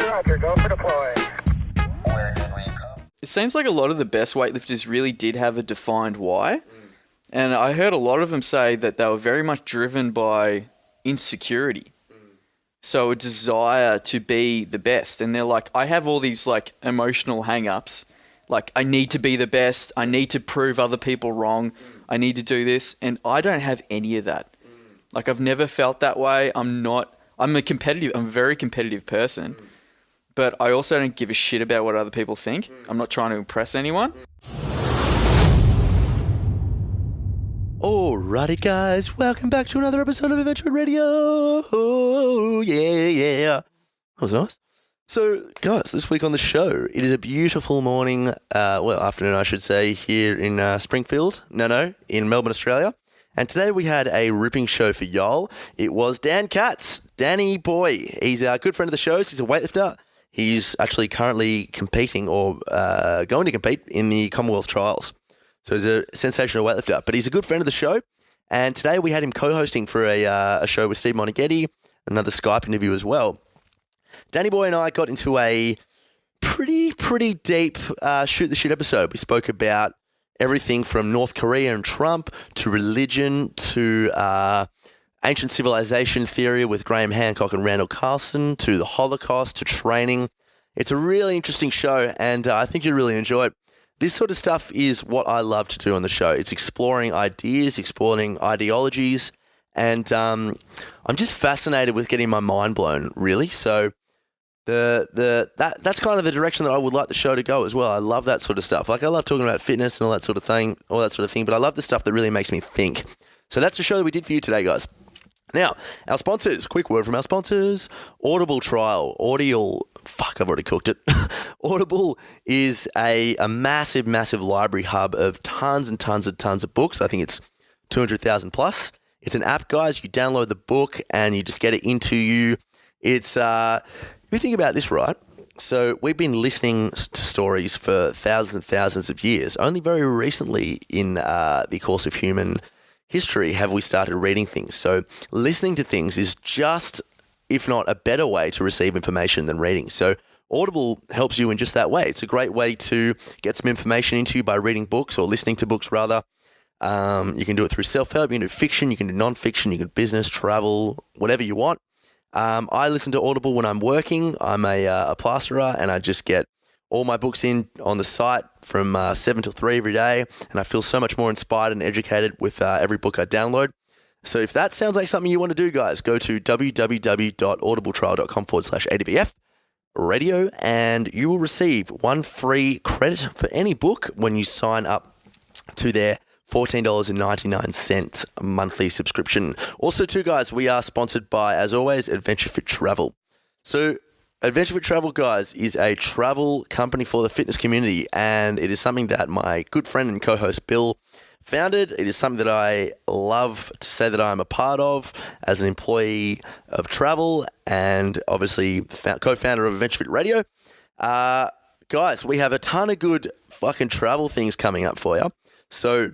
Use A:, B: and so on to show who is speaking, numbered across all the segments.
A: Roger, go for deploy.
B: It seems like a lot of the best weightlifters really did have a defined why. And I heard a lot of them say that they were very much driven by insecurity. So a desire to be the best. And they're like, I have all these like emotional hang-ups. Like, I need to be the best. I need to prove other people wrong. I need to do this. And I don't have any of that. Like, I've never felt that way. I'm a very competitive person. But I also don't give a shit about what other people think. I'm not trying to impress anyone.
C: Alrighty, guys, welcome back to another episode of Adventure Radio. Oh, yeah. That was nice. So, guys, this week on the show, it is a beautiful morning, afternoon, I should say, here in Springfield. In Melbourne, Australia. And today we had a ripping show for y'all. It was Dan Katz, Danny boy. He's a good friend of the shows. He's a weightlifter. He's actually currently competing or going to compete in the Commonwealth Trials. So he's a sensational weightlifter, but he's a good friend of the show. And today we had him co-hosting for a show with Steve Monaghetti, another Skype interview as well. Danny Boy and I got into a pretty deep shoot the shit episode. We spoke about everything from North Korea and Trump to religion to ancient civilization theory with Graham Hancock and Randall Carlson to the Holocaust to training. It's a really interesting show, and I think you'll really enjoy it. This sort of stuff is what I love to do on the show. It's exploring ideas, exploring ideologies, and I'm just fascinated with getting my mind blown, really. So that's kind of the direction that I would like the show to go as well. I love that sort of stuff. Like, I love talking about fitness and all that sort of thing, but I love the stuff that really makes me think. So that's the show that we did for you today, guys. Now, our sponsors, quick word from our sponsors. Audible trial. I've already cooked it. Audible is a massive library hub of tons of books. I think it's 200,000 plus. It's an app, guys. You download the book and you just get it into you. It's, if you think about this, right? So we've been listening to stories for thousands and thousands of years. Only very recently in the course of human history have we started reading things. So listening to things is just, if not a better way to receive information than reading. So Audible helps you in just that way. It's a great way to get some information into you by reading books or listening to books rather. You can do it through self-help, you can do fiction, you can do non-fiction, you can do business, travel, whatever you want. I listen to Audible when I'm working. I'm a plasterer and I just get all my books in on the site from 7 till 3 every day, and I feel so much more inspired and educated with every book I download. So if that sounds like something you want to do, guys, go to www.audibletrial.com/ADVF radio, and you will receive 1 free credit for any book when you sign up to their $14.99 monthly subscription. Also, too, guys, we are sponsored by, as always, Adventure Fit Travel. So Adventure Fit Travel, guys, is a travel company for the fitness community, and it is something that my good friend and co-host Bill founded. It is something that I love to say that I'm a part of as an employee of travel and obviously co-founder of Adventure Fit Radio. Guys, we have a ton of good fucking travel things coming up for you. So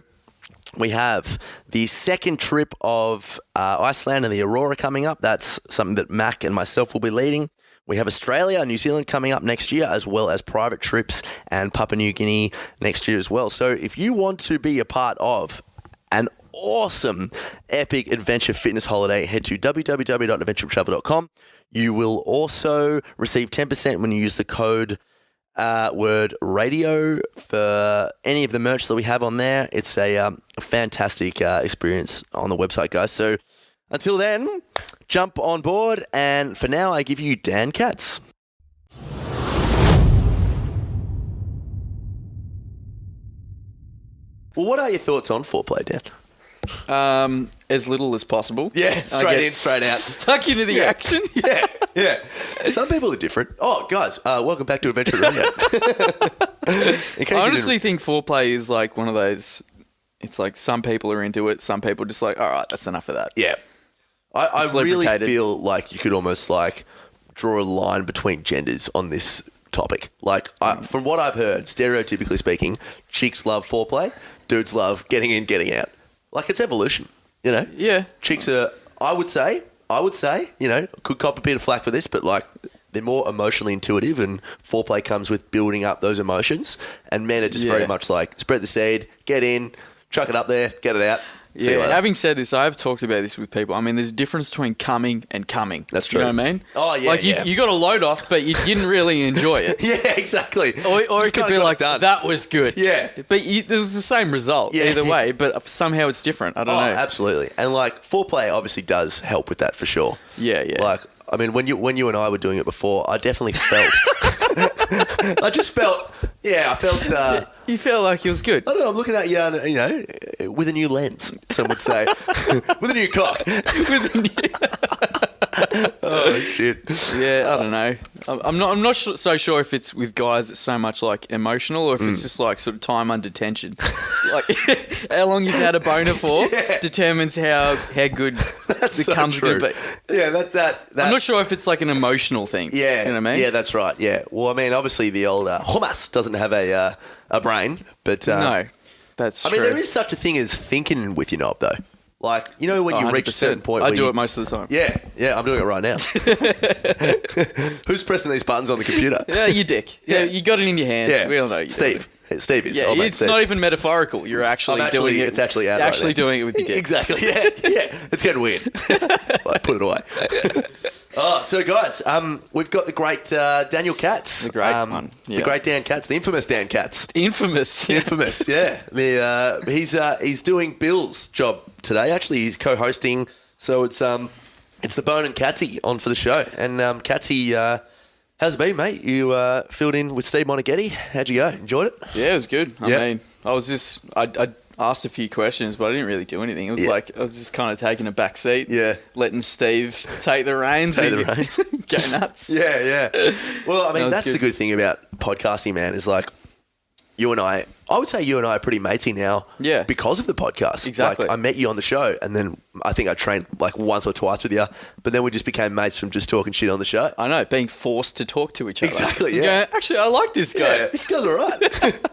C: we have the second trip of Iceland and the Aurora coming up. That's something that Mac and myself will be leading. We have Australia and New Zealand coming up next year, as well as private trips and Papua New Guinea next year as well. So if you want to be a part of an awesome, epic adventure fitness holiday, head to www.adventuretravel.com. You will also receive 10% when you use the code word radio for any of the merch that we have on there. It's a fantastic experience on the website, guys. So until then, jump on board, and for now, I give you Dan Katz. Well, what are your thoughts on foreplay, Dan?
B: As little as possible.
C: Yeah, straight out.
B: Stuck into the action.
C: Yeah. Some people are different. Oh, guys, welcome back to Adventure Radio.
B: I honestly think foreplay is like one of those, it's like some people are into it, some people just like, all right, that's enough of that.
C: Yeah. I really feel like you could almost like draw a line between genders on this topic. Like, from what I've heard, stereotypically speaking, chicks love foreplay, dudes love getting in, getting out. Like, it's evolution, you know?
B: Yeah.
C: Chicks are, I would say, you know, could cop a bit of flack for this, but like, they're more emotionally intuitive, and foreplay comes with building up those emotions. And men are just very much like spread the seed, get in, chuck it up there, get it out.
B: Yeah, having said this, I've talked about this with people. I mean, there's a difference between coming and coming.
C: That's true.
B: You know what I mean?
C: Oh, yeah,
B: like, you got a load off, but you didn't really enjoy it.
C: Yeah, exactly.
B: Or it could be like, that was good.
C: Yeah.
B: But it was the same result either way, but somehow it's different. I don't know.
C: Absolutely. And, like, foreplay obviously does help with that for sure.
B: Yeah.
C: Like, I mean, when you and I were doing it before, I definitely felt... I felt...
B: You felt like it was good.
C: I don't know, I'm looking at you, with a new lens, some would say. With a new cock. Oh, shit.
B: Yeah, I don't know. I'm not so sure if it's with guys it's so much like emotional or if it's just like sort of time under tension. Like how long you've had a boner for determines how good
C: That's
B: the cum's
C: true.
B: good. But
C: yeah, that
B: I'm not sure if it's like an emotional thing.
C: Yeah.
B: You know what I mean?
C: Yeah, that's right. Yeah. Well, I mean, obviously the old hummus doesn't have a brain, but...
B: no, that's true.
C: I mean, there is such a thing as thinking with your knob, though. Like, when you reach a certain point...
B: I do it most of the time.
C: Yeah, I'm doing it right now. Who's pressing these buttons on the computer?
B: Yeah, you dick. Yeah, you got it in your hand.
C: Yeah.
B: We all know.
C: Steve. Steve is.
B: Yeah, it's not even metaphorical. You're actually doing it.
C: It's actually out.
B: Actually doing it with your dick.
C: Exactly. Yeah. It's getting weird. Like, put it away. So guys, we've got the great Daniel Katz.
B: The great one. Yeah.
C: The great Dan Katz, the infamous Dan Katz.
B: Infamous.
C: Yeah. He's doing Bill's job today. Actually, he's co-hosting. So it's the Bone and Katsy on for the show. And Katsy, how's it been, mate? You filled in with Steve Monaghetti. How'd you go? Enjoyed it?
B: Yeah, it was good. I mean, I asked a few questions, but I didn't really do anything. It was like I was just kind of taking a back seat.
C: Yeah.
B: Letting Steve take the reins. Go nuts.
C: Yeah. Well, I mean, that's
B: good.
C: the good thing about podcasting, man, is like I would say you and I are pretty matey now.
B: Yeah.
C: Because of the podcast.
B: Exactly.
C: Like, I met you on the show, and then I think I trained like once or twice with you, but then we just became mates from just talking shit on the show.
B: I know, being forced to talk to each other.
C: Exactly,
B: And
C: yeah.
B: go, actually, I like this guy.
C: Yeah, this guy's all right.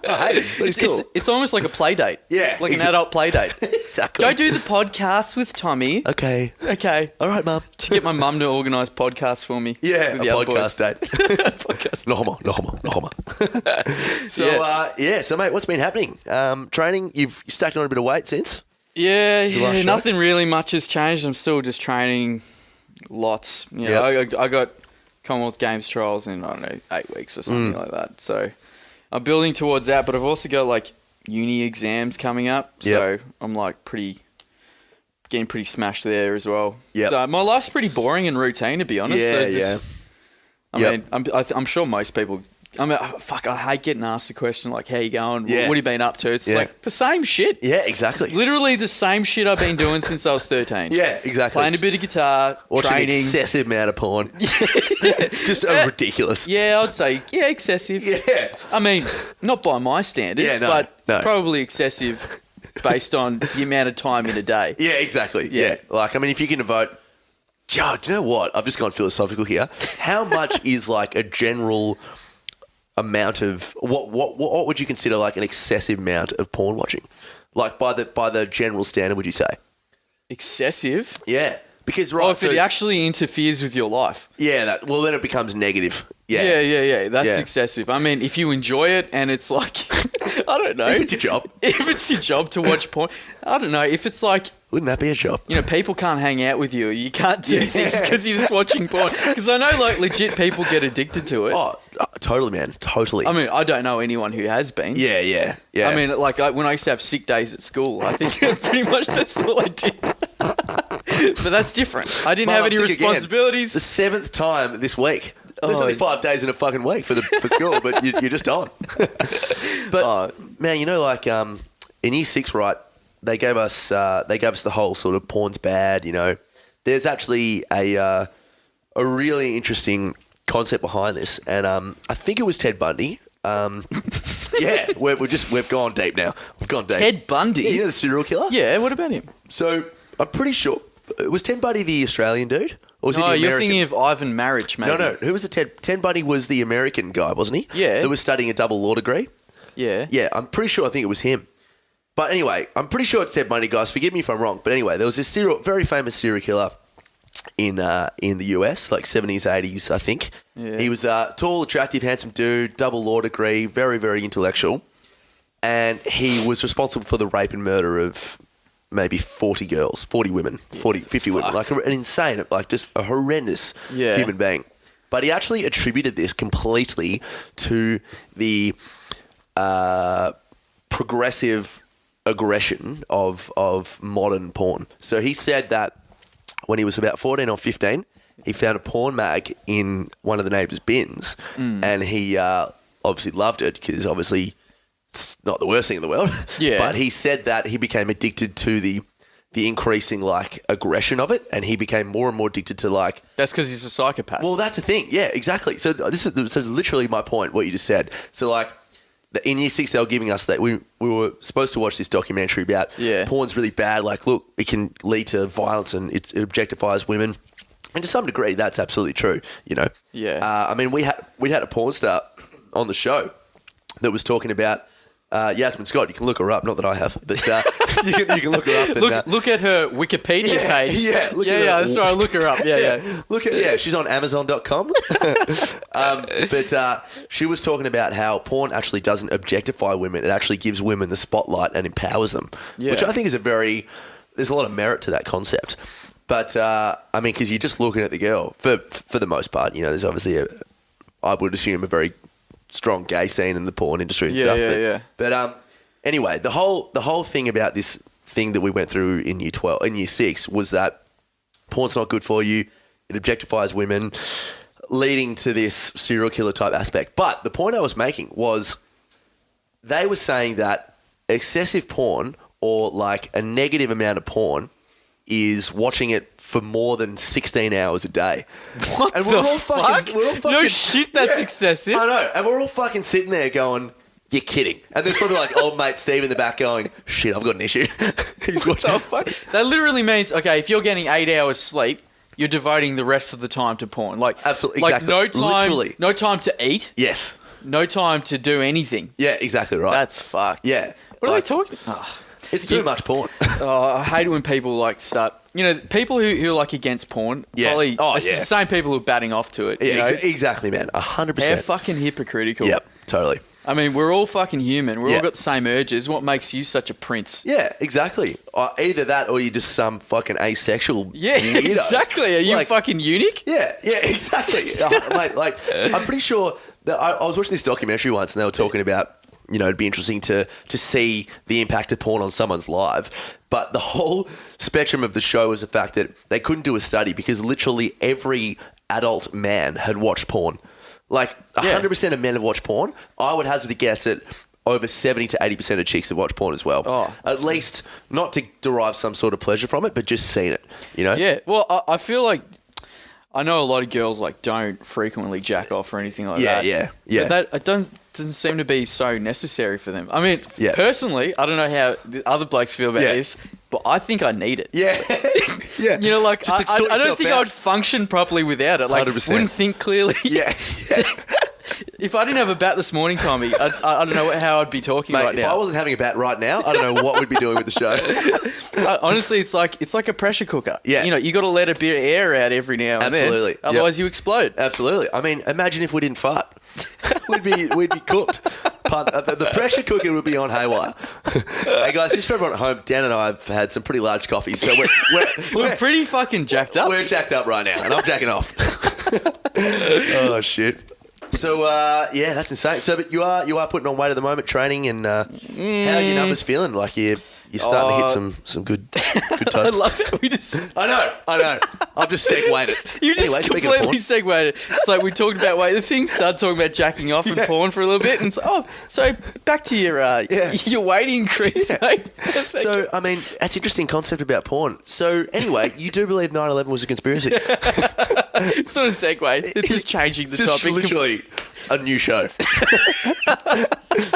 C: I hate him, but he's cool.
B: It's almost like a play date.
C: Yeah,
B: Like an adult play date.
C: Exactly.
B: Go do the podcast with Tommy.
C: Okay.
B: Okay.
C: All right, Mum.
B: Just get my mum to organise podcasts for me.
C: Yeah,
B: with
C: a
B: the other
C: podcast
B: boys.
C: date.
B: Podcast.
C: No homo. So, mate, what's been happening? Training, you've stacked on a bit of weight since?
B: Yeah,
C: last show?
B: nothing really much has changed. I'm still just training lots. You know, I got Commonwealth Games trials in, I don't know, 8 weeks or something like that. So I'm building towards that, but I've also got like uni exams coming up. So I'm like getting pretty smashed there as well.
C: Yep.
B: So my life's pretty boring and routine, to be honest. I mean, I'm sure most people... I mean, I hate getting asked the question like, how you going?
C: Yeah.
B: What have you been up to? It's like the same shit.
C: Yeah, exactly.
B: It's literally the same shit I've been doing since I was 13.
C: Yeah, exactly.
B: Playing a bit of guitar,
C: Watching
B: training.
C: excessive amount of porn. Just ridiculous.
B: Yeah, I'd say, excessive.
C: Yeah.
B: I mean, not by my standards,
C: No.
B: probably excessive based on the amount of time in a day.
C: Yeah, exactly. Yeah. Like, I mean, if you can vote... Yeah, do you know what? I've just gone philosophical here. How much is like a general... amount of what would you consider like an excessive amount of porn watching, like by the general standard, would you say
B: Excessive?
C: Yeah, because
B: if it actually interferes with your life.
C: Yeah, then it becomes negative.
B: Yeah. That's excessive. I mean, if you enjoy it and it's like, I don't know.
C: If it's your job.
B: If it's your job to watch porn, I don't know. If it's like,
C: wouldn't that be a job?
B: you know, people can't hang out with you. You can't do things because you're just watching porn. Because I know, like, legit people get addicted to it.
C: Oh, totally, man. Totally.
B: I mean, I don't know anyone who has been.
C: Yeah.
B: I mean, like, when I used to have sick days at school, I think pretty much that's all I did. But that's different. I didn't have any responsibilities.
C: The 7th time this week. There's only 5 days in a fucking week for school, but you're just on. But man, you know, like in Year 6, right? They gave us the whole sort of porn's bad. You know, there's actually a really interesting concept behind this, and I think it was Ted Bundy. Yeah, we've gone deep now. We've gone deep.
B: Ted Bundy?
C: Yeah, you know the serial killer?
B: Yeah, what about him?
C: So I'm pretty sure was Ted Bundy the Australian dude? Or was he the American?
B: You're thinking of Ivan Marriage, maybe.
C: No. Who was the Ted Bundy was the American guy, wasn't he?
B: Yeah.
C: That was studying a double law degree.
B: Yeah.
C: Yeah, I'm pretty sure. I think it was him. But anyway, I'm pretty sure it's Ted Bundy, guys. Forgive me if I'm wrong. But anyway, there was this very famous serial killer. in the US, like 70s, 80s, I think.
B: Yeah.
C: He was a tall, attractive, handsome dude, double law degree, very, very intellectual. And he was responsible for the rape and murder of maybe 40 girls, 40 women, 50 women. Like an insane, like just a horrendous human being. But he actually attributed this completely to the progressive aggression of modern porn. So he said that when he was about 14 or 15, he found a porn mag in one of the neighbours' bins, and he obviously loved it because obviously it's not the worst thing in the world.
B: Yeah.
C: But he said that he became addicted to the increasing like aggression of it, and he became more and more addicted to like.
B: That's because he's a psychopath.
C: Well, that's the thing. Yeah, exactly. So this is literally my point. What you just said. So like. In year 6, they were giving us that we were supposed to watch this documentary about porn's really bad. Like, look, it can lead to violence and it objectifies women. And to some degree, that's absolutely true, you know.
B: Yeah.
C: I mean, we had a porn star on the show that was talking about Yasmin Scott. You can look her up. Not that I have, but you can look her up. And,
B: look at her Wikipedia page.
C: Yeah,
B: that's right. Look her up. Yeah.
C: She's on Amazon.com. But she was talking about how porn actually doesn't objectify women. It actually gives women the spotlight and empowers them, which I think is there's a lot of merit to that concept. But, I mean, because you're just looking at the girl, for the most part, you know, there's obviously I would assume a very strong gay scene in the porn industry and stuff. But anyway, the whole thing about this thing that we went through in year 6 was that porn's not good for you. It objectifies women, leading to this serial killer type aspect. But the point I was making was they were saying that excessive porn or like a negative amount of porn is watching it for more than 16 hours a day.
B: What and we're all fuck? We're all fucking, no shit, that's excessive.
C: I know. And we're all fucking sitting there going, you're kidding. And there's probably like old mate Steve in the back going, shit, I've got an issue. He's watching.
B: What the fuck? That literally means, okay, if you're getting 8 hours sleep, you're devoting the rest of the time to porn. Like,
C: absolutely,
B: like
C: exactly.
B: No time to eat.
C: Yes.
B: No time to do anything.
C: Yeah, exactly right.
B: That's fucked.
C: Yeah.
B: What are they talking? Oh.
C: It's too much porn.
B: I hate it when people like start. You know, people who are like against porn. Probably, it's the same people who are batting off to it.
C: Yeah,
B: you know?
C: Exactly, man. 100%.
B: They're fucking hypocritical.
C: Yep, totally.
B: I mean, we're all fucking human. We've all got the same urges. What makes you such a prince?
C: Yeah, exactly. Either that or you're just some fucking asexual.
B: Yeah,
C: weirdo.
B: Exactly. Are you fucking unique?
C: Yeah, exactly. Mate, like, I'm pretty sure that I was watching this documentary once and they were talking about, you know, it'd be interesting to see the impact of porn on someone's life. But the whole spectrum of the show was the fact that they couldn't do a study because literally every adult man had watched porn. Like 100% of men have watched porn. I would hazard a guess at over 70 to 80% of chicks have watched porn as well.
B: Oh.
C: At least not to derive some sort of pleasure from it, but just seen it, you know?
B: Yeah. Well, I feel like I know a lot of girls like don't frequently jack off or anything like that.
C: Yeah.
B: But that doesn't seem to be so necessary for them. I mean, personally, I don't know how the other blokes feel about this, but I think I need it.
C: Yeah. Yeah.
B: You know, like, I don't think I would function properly without it. Like,
C: 100%.
B: Wouldn't think clearly.
C: Yeah.
B: If I didn't have a bat this morning, Tommy, I don't know how I'd be talking right now.
C: If I wasn't having a bat right now, I don't know what we'd be doing with the show.
B: Honestly, it's like a pressure cooker.
C: Yeah.
B: You know, you got to let a bit of air out every now and then. Otherwise, you explode.
C: Absolutely. I mean, imagine if we didn't fart. we'd be cooked. The pressure cooker would be on haywire. Hey guys, just for everyone at home, Dan and I have had some pretty large coffees, so
B: we're pretty fucking jacked up.
C: We're jacked up right now, and I'm jacking off. Oh shit. So that's insane. So, but you are putting on weight at the moment, training, and how are your numbers feeling? Like you're starting to hit some good toast.
B: I love it.
C: I know. I've just segued it.
B: You just completely segued it. It's like we talked about weightlifting, started talking about jacking off and porn for a little bit, and so back to your weight increase, mate.
C: So, I mean, that's an interesting concept about porn. So, anyway, you do believe 9/11 was a conspiracy?
B: It's not a segue. It's just changing the topic.
C: It's literally a new show.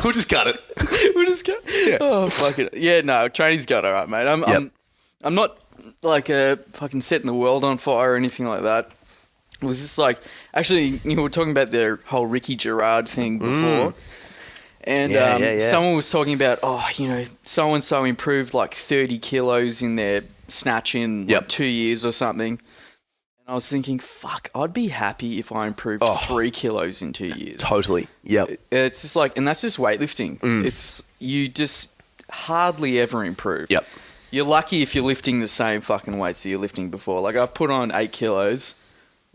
C: We'll just cut it.
B: Yeah. Oh, fuck it. Yeah, no, training's going all right, mate. I'm not like fucking setting the world on fire or anything like that. It was just like, actually, you were talking about the whole Ricky Gerard thing before. And someone was talking about, so-and-so improved like 30 kilos in their snatch in 2 years or something. I was thinking, fuck, I'd be happy if I improved 3 kilos in 2 years.
C: Totally. Yep.
B: It's just like, and that's just weightlifting. It's, you just hardly ever improve.
C: Yep.
B: You're lucky if you're lifting the same fucking weights that you're lifting before. Like, I've put on 8 kilos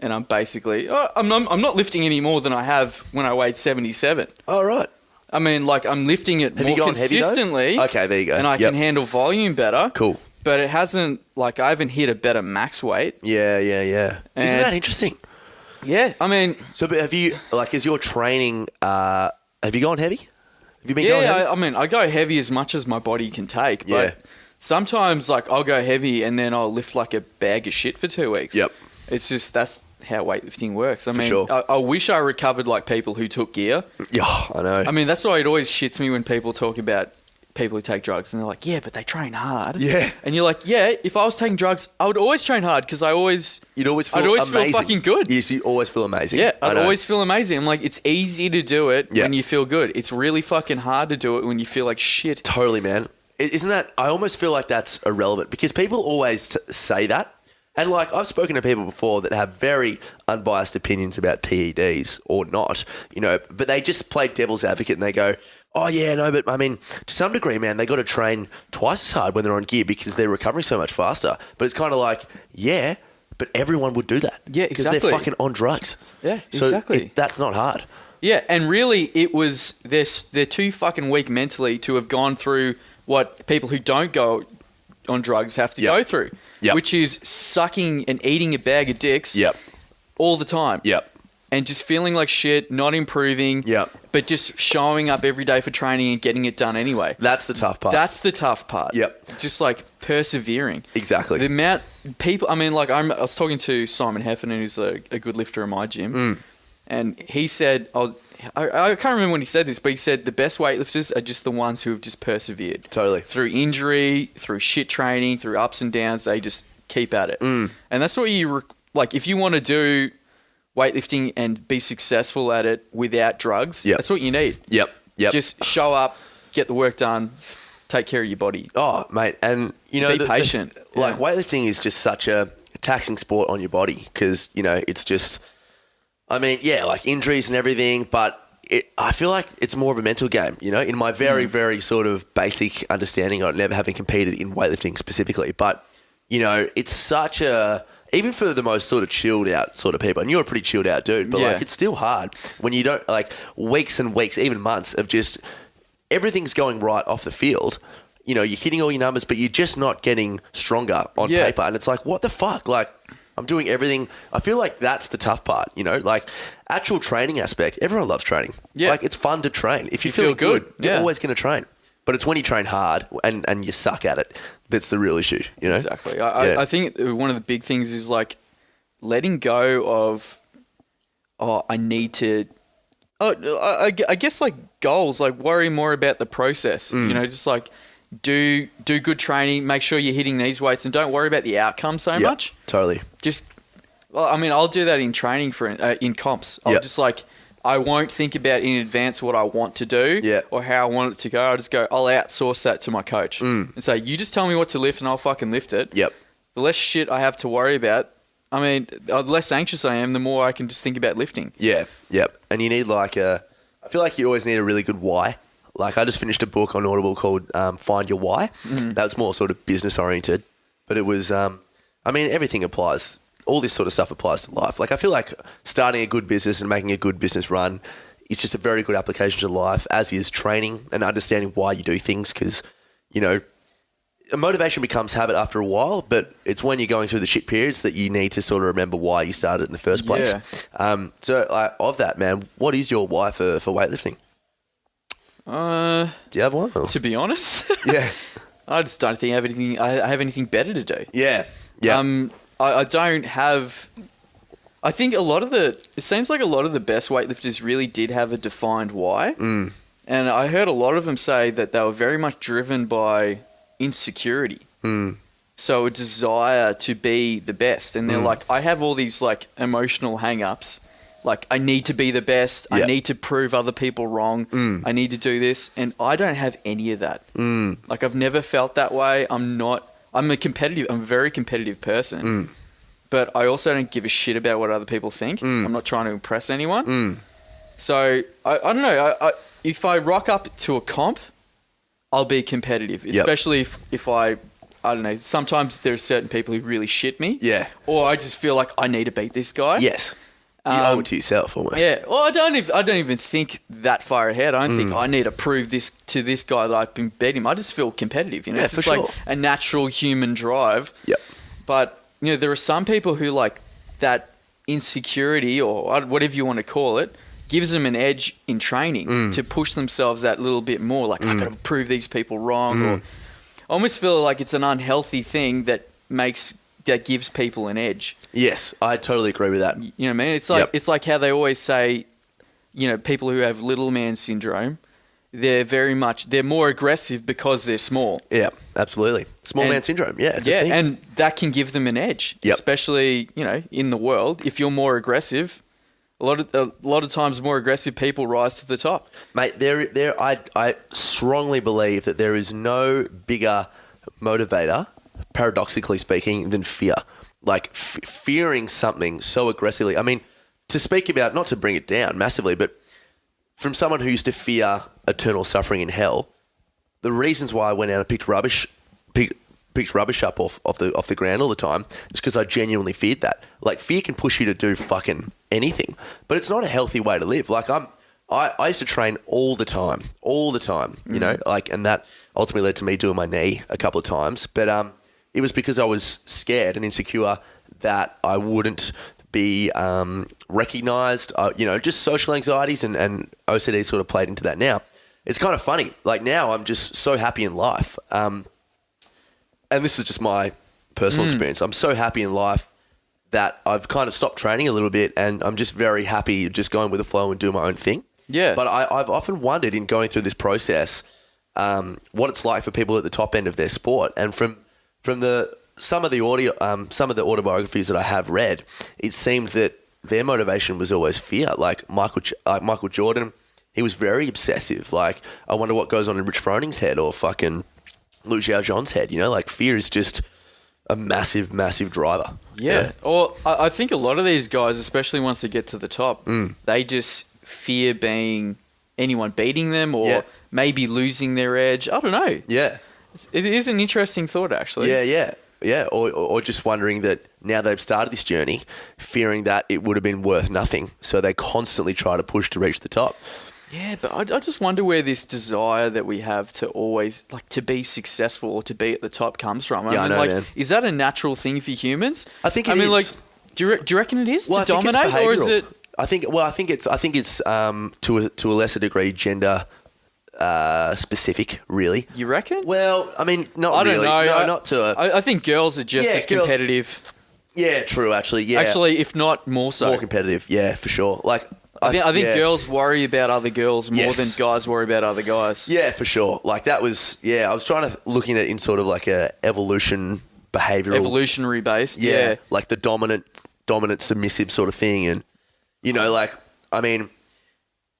B: and I'm basically, I'm not lifting any more than I have when I weighed 77.
C: Oh, right.
B: I mean, like, I'm lifting it more consistently.
C: Okay, there you go.
B: And I can handle volume better.
C: Cool.
B: But it hasn't, like, I haven't hit a better max weight.
C: Yeah. Isn't that interesting?
B: Yeah, I mean...
C: So, but have you, like, is your training, have you gone heavy? Have you been going heavy?
B: I mean, I go heavy as much as my body can take.
C: Yeah.
B: But sometimes, like, I'll go heavy and then I'll lift, like, a bag of shit for 2 weeks.
C: Yep.
B: It's just, that's how weightlifting works. I mean,
C: sure.
B: I wish I recovered like people who took gear.
C: Yeah, I know.
B: I mean, that's why it always shits me when people talk about people who take drugs and they're like, yeah, but they train hard.
C: Yeah.
B: And you're like, yeah, if I was taking drugs, I would always train hard because I'd always feel fucking good.
C: Yes, you always feel amazing.
B: Yeah, I'd always feel amazing. I'm like, it's easy to do it when you feel good. It's really fucking hard to do it when you feel like shit.
C: Totally, man. Isn't that, I almost feel like that's irrelevant because people always say that. And like, I've spoken to people before that have very unbiased opinions about PEDs or not, you know, but they just play devil's advocate and they go, oh yeah, no, but I mean, to some degree, man, they got to train twice as hard when they're on gear because they're recovering so much faster. But it's kind of like, yeah, but everyone would do that.
B: Yeah,
C: because
B: exactly.
C: they're fucking on drugs.
B: Yeah,
C: so
B: exactly.
C: That's not hard.
B: Yeah, and really, it was, they're too fucking weak mentally to have gone through what people who don't go on drugs have to go through.
C: Yep.
B: Which is sucking and eating a bag of dicks all the time.
C: Yep.
B: And just feeling like shit, not improving, but just showing up every day for training and getting it done anyway.
C: That's the tough part.
B: That's the tough part.
C: Yep.
B: Just like persevering.
C: Exactly.
B: The amount people, I mean, like I was talking to Simon Heffernan, who's a good lifter in my gym, and he said, I can't remember when he said this, but he said the best weightlifters are just the ones who have just persevered.
C: Totally.
B: Through injury, through shit training, through ups and downs, they just keep at it. And that's what you, like, if you want to do weightlifting and be successful at it without drugs, that's what you need.
C: Yep.
B: Just show up, get the work done, take care of your body.
C: Oh, mate. And, you know,
B: be patient.
C: Like, weightlifting is just such a taxing sport on your body because, you know, it's just... I mean, yeah, like injuries and everything, but I feel like it's more of a mental game, you know, in my very, very sort of basic understanding of never having competed in weightlifting specifically. But, you know, it's such a, even for the most sort of chilled out sort of people, and you're a pretty chilled out dude, but like it's still hard when you don't, like weeks and weeks, even months of just everything's going right off the field. You know, you're hitting all your numbers, but you're just not getting stronger on paper. And it's like, what the fuck? Like, I'm doing everything. I feel like that's the tough part, you know, like actual training aspect. Everyone loves training. Yeah. Like it's fun to train. If you feel good, you're always going to train. But it's when you train hard and you suck at it that's the real issue, you know?
B: Exactly. I think one of the big things is like letting go of, I need to, I guess like goals, like worry more about the process, you know, just like, do good training, make sure you're hitting these weights and don't worry about the outcome so much.
C: Totally.
B: Just, well, I mean, I'll do that in training in comps. I'll just like, I won't think about in advance what I want to do or how I want it to go. I'll just go, I'll outsource that to my coach and say, you just tell me what to lift and I'll fucking lift it.
C: Yep.
B: The less shit I have to worry about, I mean, the less anxious I am, the more I can just think about lifting.
C: Yeah. Yep. And you need like I feel like you always need a really good why. Like I just finished a book on Audible called Find Your Why. That was more sort of business oriented, but it was, I mean, everything applies. All this sort of stuff applies to life. Like I feel like starting a good business and making a good business run is just a very good application to life, as is training and understanding why you do things. Because, you know, motivation becomes habit after a while, but it's when you're going through the shit periods that you need to sort of remember why you started in the first place. So of that, man, what is your why for weightlifting? Do you have one? Or?
B: To be honest, I just don't think I have anything better to do.
C: Yeah.
B: I don't have. I think it seems like a lot of the best weightlifters really did have a defined why, and I heard a lot of them say that they were very much driven by insecurity. So a desire to be the best, and they're like, I have all these like emotional hang-ups. Like, I need to be the best. I need to prove other people wrong. I need to do this. And I don't have any of that. Like, I've never felt that way. I'm a very competitive person. but I also don't give a shit about what other people think. I'm not trying to impress anyone. So I don't know. If I rock up to a comp, I'll be competitive, especially if I don't know. Sometimes there are certain people who really shit me.
C: Yeah.
B: Or I just feel like I need to beat this guy.
C: Yes. You owe it to yourself almost.
B: Yeah. Well, I don't even think that far ahead. I don't think I need to prove this to this guy that I've been beating him. I just feel competitive. You know,
C: Yeah,
B: it's just
C: for
B: like
C: sure.
B: a natural human drive.
C: Yep.
B: But you know, there are some people who like that insecurity or whatever you want to call it gives them an edge in training to push themselves that little bit more. Like I got to prove these people wrong, or I almost feel like it's an unhealthy thing that gives people an edge.
C: Yes, I totally agree with that.
B: You know what I mean? It's like how they always say, you know, people who have little man syndrome, they're more aggressive because they're small.
C: Yeah, absolutely. Small man syndrome. Yeah, it's a thing.
B: And that can give them an edge, especially, you know, in the world. If you're more aggressive, a lot of times more aggressive people rise to the top.
C: Mate, I strongly believe that there is no bigger motivator, paradoxically speaking, than fear. Like fearing something so aggressively. I mean, to speak about, not to bring it down massively, but from someone who used to fear eternal suffering in hell, the reasons why I went out and picked rubbish up off the ground all the time is because I genuinely feared that. Like, fear can push you to do fucking anything, but it's not a healthy way to live. Like, I used to train all the time, you know, like, and that ultimately led to me doing my knee a couple of times. But it was because I was scared and insecure that I wouldn't be recognized. You know, just social anxieties and OCD sort of played into that. Now, it's kind of funny. Like, now I'm just so happy in life. And this is just my personal experience. I'm so happy in life that I've kind of stopped training a little bit, and I'm just very happy just going with the flow and doing my own thing.
B: Yeah.
C: But I've often wondered in going through this process what it's like for people at the top end of their sport. And from some of the autobiographies that I have read, it seemed that their motivation was always fear. Like Michael Jordan, he was very obsessive. Like, I wonder what goes on in Rich Froning's head or fucking Lu Xiaozhang's head. You know, like, fear is just a massive, massive driver.
B: Yeah. Or I think a lot of these guys, especially once they get to the top, they just fear anyone beating them or maybe losing their edge. I don't know.
C: Yeah.
B: It is an interesting thought, actually.
C: Yeah. Or just wondering that now they've started this journey, fearing that it would have been worth nothing. So they constantly try to push to reach the top.
B: Yeah, but I just wonder where this desire that we have to always, like, to be successful or to be at the top comes from. I know, man. Is that a natural thing for humans?
C: I think it is.
B: I mean, like, do you reckon it is to dominate, or is it?
C: I think it's to a lesser degree gender specific, really.
B: You reckon?
C: Well, I mean, not really.
B: I don't know.
C: No, not to a...
B: I think girls are just as competitive.
C: Yeah, true, actually. Yeah.
B: Actually, if not more so.
C: More competitive, yeah, for sure. Like,
B: I think girls worry about other girls more than guys worry about other guys.
C: Yeah, for sure. Like, that was... Yeah, I was trying to... Looking at it in sort of like a evolutionary
B: based, yeah.
C: Like the dominant, submissive sort of thing. And, you know, like, I mean,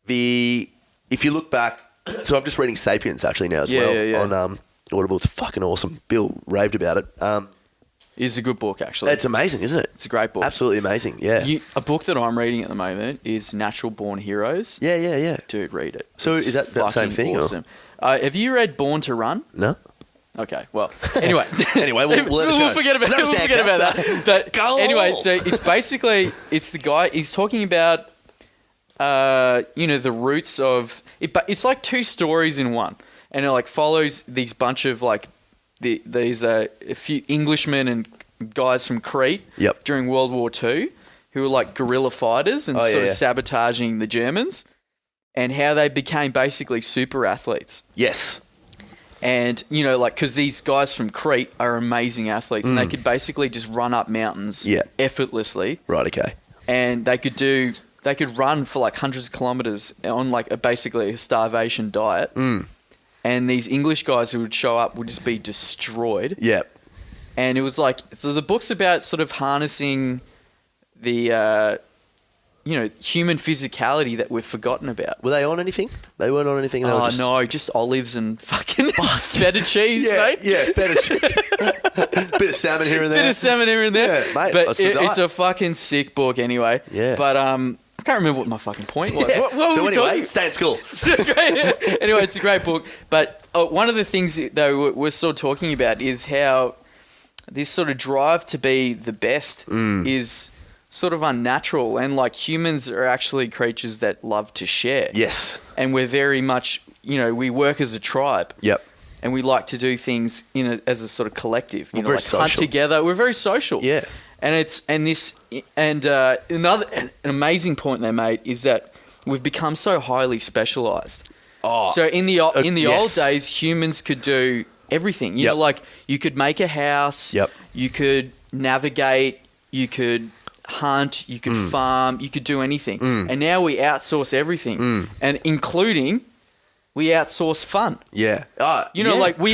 C: if you look back... So I'm just reading Sapiens actually now as well on Audible. It's fucking awesome. Bill raved about it.
B: It's a good book, actually.
C: It's amazing, isn't it?
B: It's a great book.
C: Absolutely amazing, yeah.
B: A book that I'm reading at the moment is Natural Born Heroes.
C: Yeah.
B: Dude, read it.
C: So
B: it's
C: is that same thing?
B: Awesome. Have you read Born to Run?
C: No.
B: Okay, well, anyway.
C: we'll
B: forget about that. But anyway, so it's basically, it's the guy, he's talking about, the roots of, it's like two stories in one. And it like follows these bunch of like, these a few Englishmen and guys from Crete during World War II who were like guerrilla fighters and sort of sabotaging the Germans, and how they became basically super athletes.
C: Yes.
B: And, you know, like, because these guys from Crete are amazing athletes and they could basically just run up mountains effortlessly.
C: Right, okay.
B: And they could run for like hundreds of kilometers on like basically a starvation diet. And these English guys who would show up would just be destroyed.
C: Yep.
B: And it was like, so the book's about sort of harnessing the human physicality that we've forgotten about.
C: Were they on anything? They weren't on anything. They were just...
B: no, just olives and fucking feta cheese, mate.
C: Yeah, feta cheese. Bit of salmon here and there.
B: Bit of salmon here and there.
C: Yeah, mate.
B: But it's a fucking sick book anyway.
C: Yeah.
B: But I can't remember what my fucking point was.
C: Yeah.
B: What were we talking?
C: Stay at school.
B: Anyway, it's a great book. But one of the things that we're sort of talking about is how this sort of drive to be the best is sort of unnatural, and like humans are actually creatures that love to share.
C: Yes.
B: And we're very much, we work as a tribe.
C: Yep.
B: And we like to do things as a sort of collective.
C: We're very
B: like
C: social.
B: Hunt together. We're very social.
C: Yeah.
B: And an amazing point they made is that we've become so highly specialized.
C: Oh.
B: So in the
C: yes.
B: old days, humans could do everything. You
C: Yep.
B: know, like you could make a house.
C: Yep.
B: You could navigate. You could hunt. You could farm. You could do anything. And now we outsource everything, and including we outsource fun.
C: Yeah.
B: We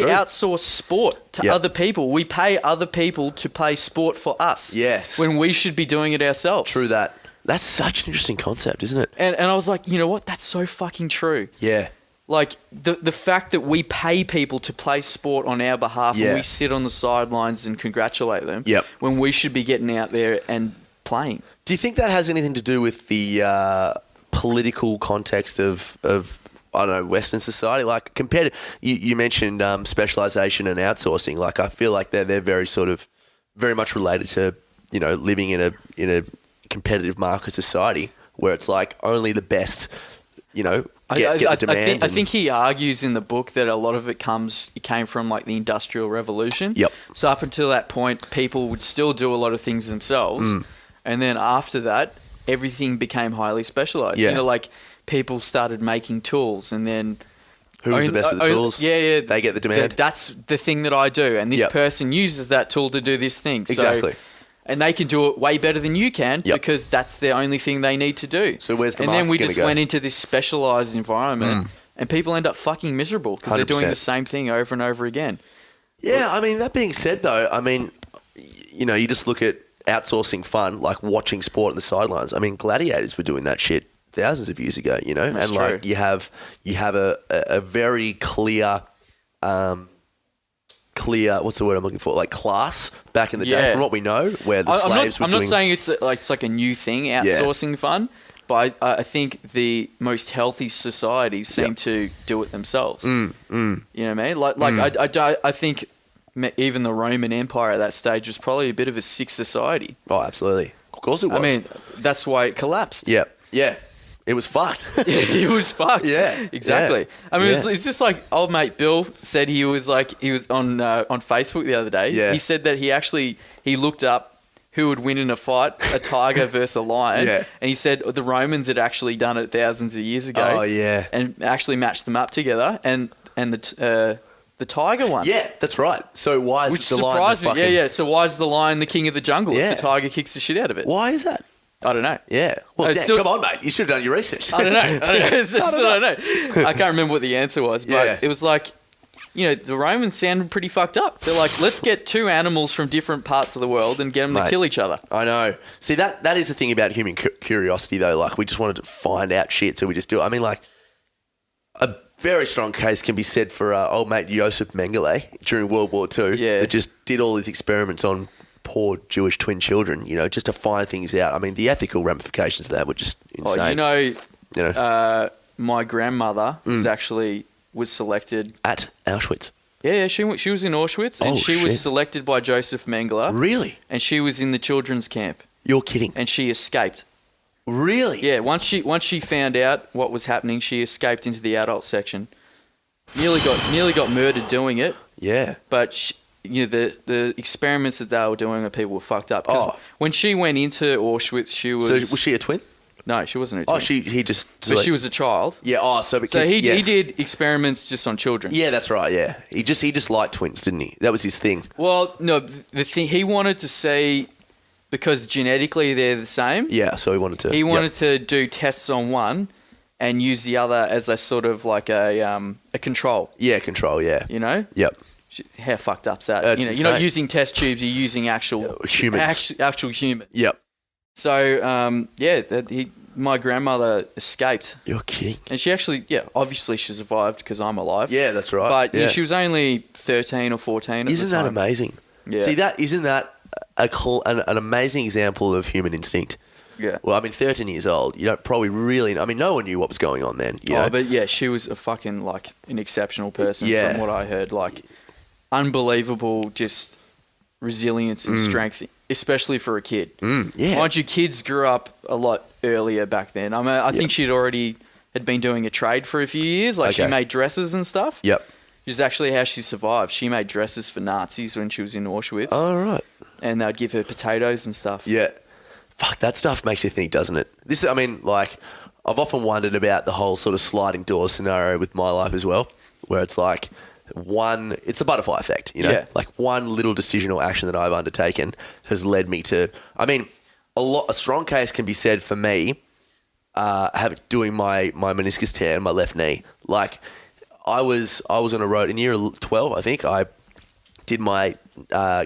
C: true.
B: outsource sport to
C: Yep.
B: other people. We pay other people to play sport for us.
C: Yes.
B: When we should be doing it ourselves.
C: True that. That's such an interesting concept, isn't it?
B: And I was like, you know what? That's so fucking true.
C: Yeah.
B: Like the fact that we pay people to play sport on our behalf
C: Yeah.
B: and we sit on the sidelines and congratulate them.
C: Yep.
B: When we should be getting out there and playing.
C: Do you think that has anything to do with the political context of I don't know, Western society? Like compared to, you mentioned specialization and outsourcing. Like I feel like they're very much related to, living in a competitive market society where it's like only the best, get the demand.
B: I think he argues in the book that a lot of it came from like the Industrial Revolution.
C: Yep.
B: So up until that point, people would still do a lot of things themselves. And then after that, everything became highly specialized.
C: Yeah.
B: Like people started making tools, and then
C: Who was the best of the tools?
B: Yeah.
C: They get the demand.
B: That's the thing that I do, and this
C: Yep.
B: person uses that tool to do this thing.
C: Exactly.
B: So, and they can do it way better than you can
C: Yep.
B: because that's the only thing they need to do.
C: So where's the
B: And then
C: market
B: we
C: gonna
B: just
C: go?
B: went into this specialized environment, and people end up fucking miserable because they're doing
C: 100%.
B: the same thing over and over again.
C: Yeah, I mean, that being said, though, I mean, you just look at outsourcing fun, like watching sport on the sidelines. I mean, gladiators were doing that shit thousands of years ago,
B: That's
C: and
B: true.
C: like you have a very clear, what's the word I'm looking for? Like class back in the day,
B: Yeah.
C: from what we know, where the slaves
B: I'm
C: were
B: not
C: doing.
B: saying it's like a new thing, outsourcing fun, but I think the most healthy societies seem
C: Yep.
B: to do it themselves. You know what I mean? I think even the Roman Empire at that stage was probably a bit of a sick society.
C: Oh, absolutely. Of course it was.
B: I mean, that's why it collapsed.
C: yeah. It was fucked.
B: It was fucked.
C: Yeah,
B: exactly.
C: yeah,
B: I mean,
C: yeah.
B: it's just like old mate Bill said. He was on Facebook the other day.
C: Yeah.
B: He said that he looked up who would win in a fight, a tiger versus a lion.
C: Yeah.
B: And he said the Romans had actually done it thousands of years ago.
C: Oh, yeah.
B: And actually matched them up together, and the tiger won.
C: Yeah, that's right. So why is
B: Which
C: the lion
B: surprised me.
C: fucking...
B: Yeah. So why is the lion the king of the jungle
C: Yeah.
B: if the tiger kicks the shit out of it?
C: Why is that?
B: I don't know.
C: Yeah. Well,
B: It's
C: Dan,
B: still-
C: come on, mate. You should have done your research.
B: I don't know. It's just, I don't know. I can't remember what the answer was, but
C: Yeah.
B: it was like, the Romans sounded pretty fucked up. They're like, let's get two animals from different parts of the world and get them to
C: Mate.
B: kill each other.
C: I know. See, that is the thing about human curiosity, though. Like, we just wanted to find out shit, so we just do it. I mean, like, a very strong case can be said for old mate Joseph Mengele during World War II.
B: Yeah.
C: That just did all these experiments on poor Jewish twin children, just to find things out. I mean, the ethical ramifications of that were just insane.
B: My grandmother was selected.
C: At Auschwitz.
B: Yeah, she was in Auschwitz, and
C: Oh,
B: she
C: shit.
B: was selected by Joseph Mengele,
C: Really?
B: and she was in the children's camp,
C: You're kidding.
B: and she escaped.
C: Really?
B: Yeah, once she found out what was happening, she escaped into the adult section. Nearly got murdered doing it.
C: Yeah.
B: But the experiments that they were doing with people were fucked up. 'Cause
C: Oh.
B: when she went into Auschwitz, she was...
C: So was she a twin?
B: No, she wasn't a
C: Oh,
B: twin.
C: he just...
B: But she was a child.
C: Yeah, so because...
B: So he
C: yes.
B: did experiments just on children.
C: Yeah, that's right, yeah. He just liked twins, didn't he? That was his thing.
B: Well, no, the thing he wanted to see, because genetically they're the same,
C: Yeah, so he wanted to...
B: he wanted to do tests on one and use the other as a sort of like a control,
C: Yeah, control, yeah. Yep.
B: How fucked up's that?
C: That's
B: You're not
C: insane.
B: using test tubes, you're using actual
C: humans.
B: Actual human.
C: Yep.
B: So, my grandmother escaped.
C: You're kidding.
B: And she actually, obviously she survived because I'm alive.
C: Yeah, that's right.
B: But
C: yeah.
B: she was only 13 or 14 at the
C: Isn't
B: time.
C: that amazing?
B: Yeah.
C: See, isn't that an amazing example of human instinct?
B: Yeah.
C: Well, I mean, 13 years old, you don't probably really... I mean, no one knew what was going on then, you know?
B: But yeah, she was a fucking, like, an exceptional person
C: Yeah.
B: from what I heard. Like, unbelievable just resilience and strength, especially for a kid.
C: Yeah.
B: Mind you, kids grew up a lot earlier back then. I mean, I think she'd already had been doing a trade for a few years. Like, she
C: Okay.
B: made dresses and stuff.
C: Yep.
B: Which is actually how she survived. She made dresses for Nazis when she was in Auschwitz.
C: All right.
B: And they'd give her potatoes and stuff.
C: Yeah. Fuck, that stuff makes you think, doesn't it? I mean, like, I've often wondered about the whole sort of sliding door scenario with my life as well, where it's like it's the butterfly effect, you know?
B: Yeah.
C: Like one little decision or action that I've undertaken has led me to, I mean, a strong case can be said for me, doing my meniscus tear in my left knee. Like, I was on a road in year 12, I think. I did my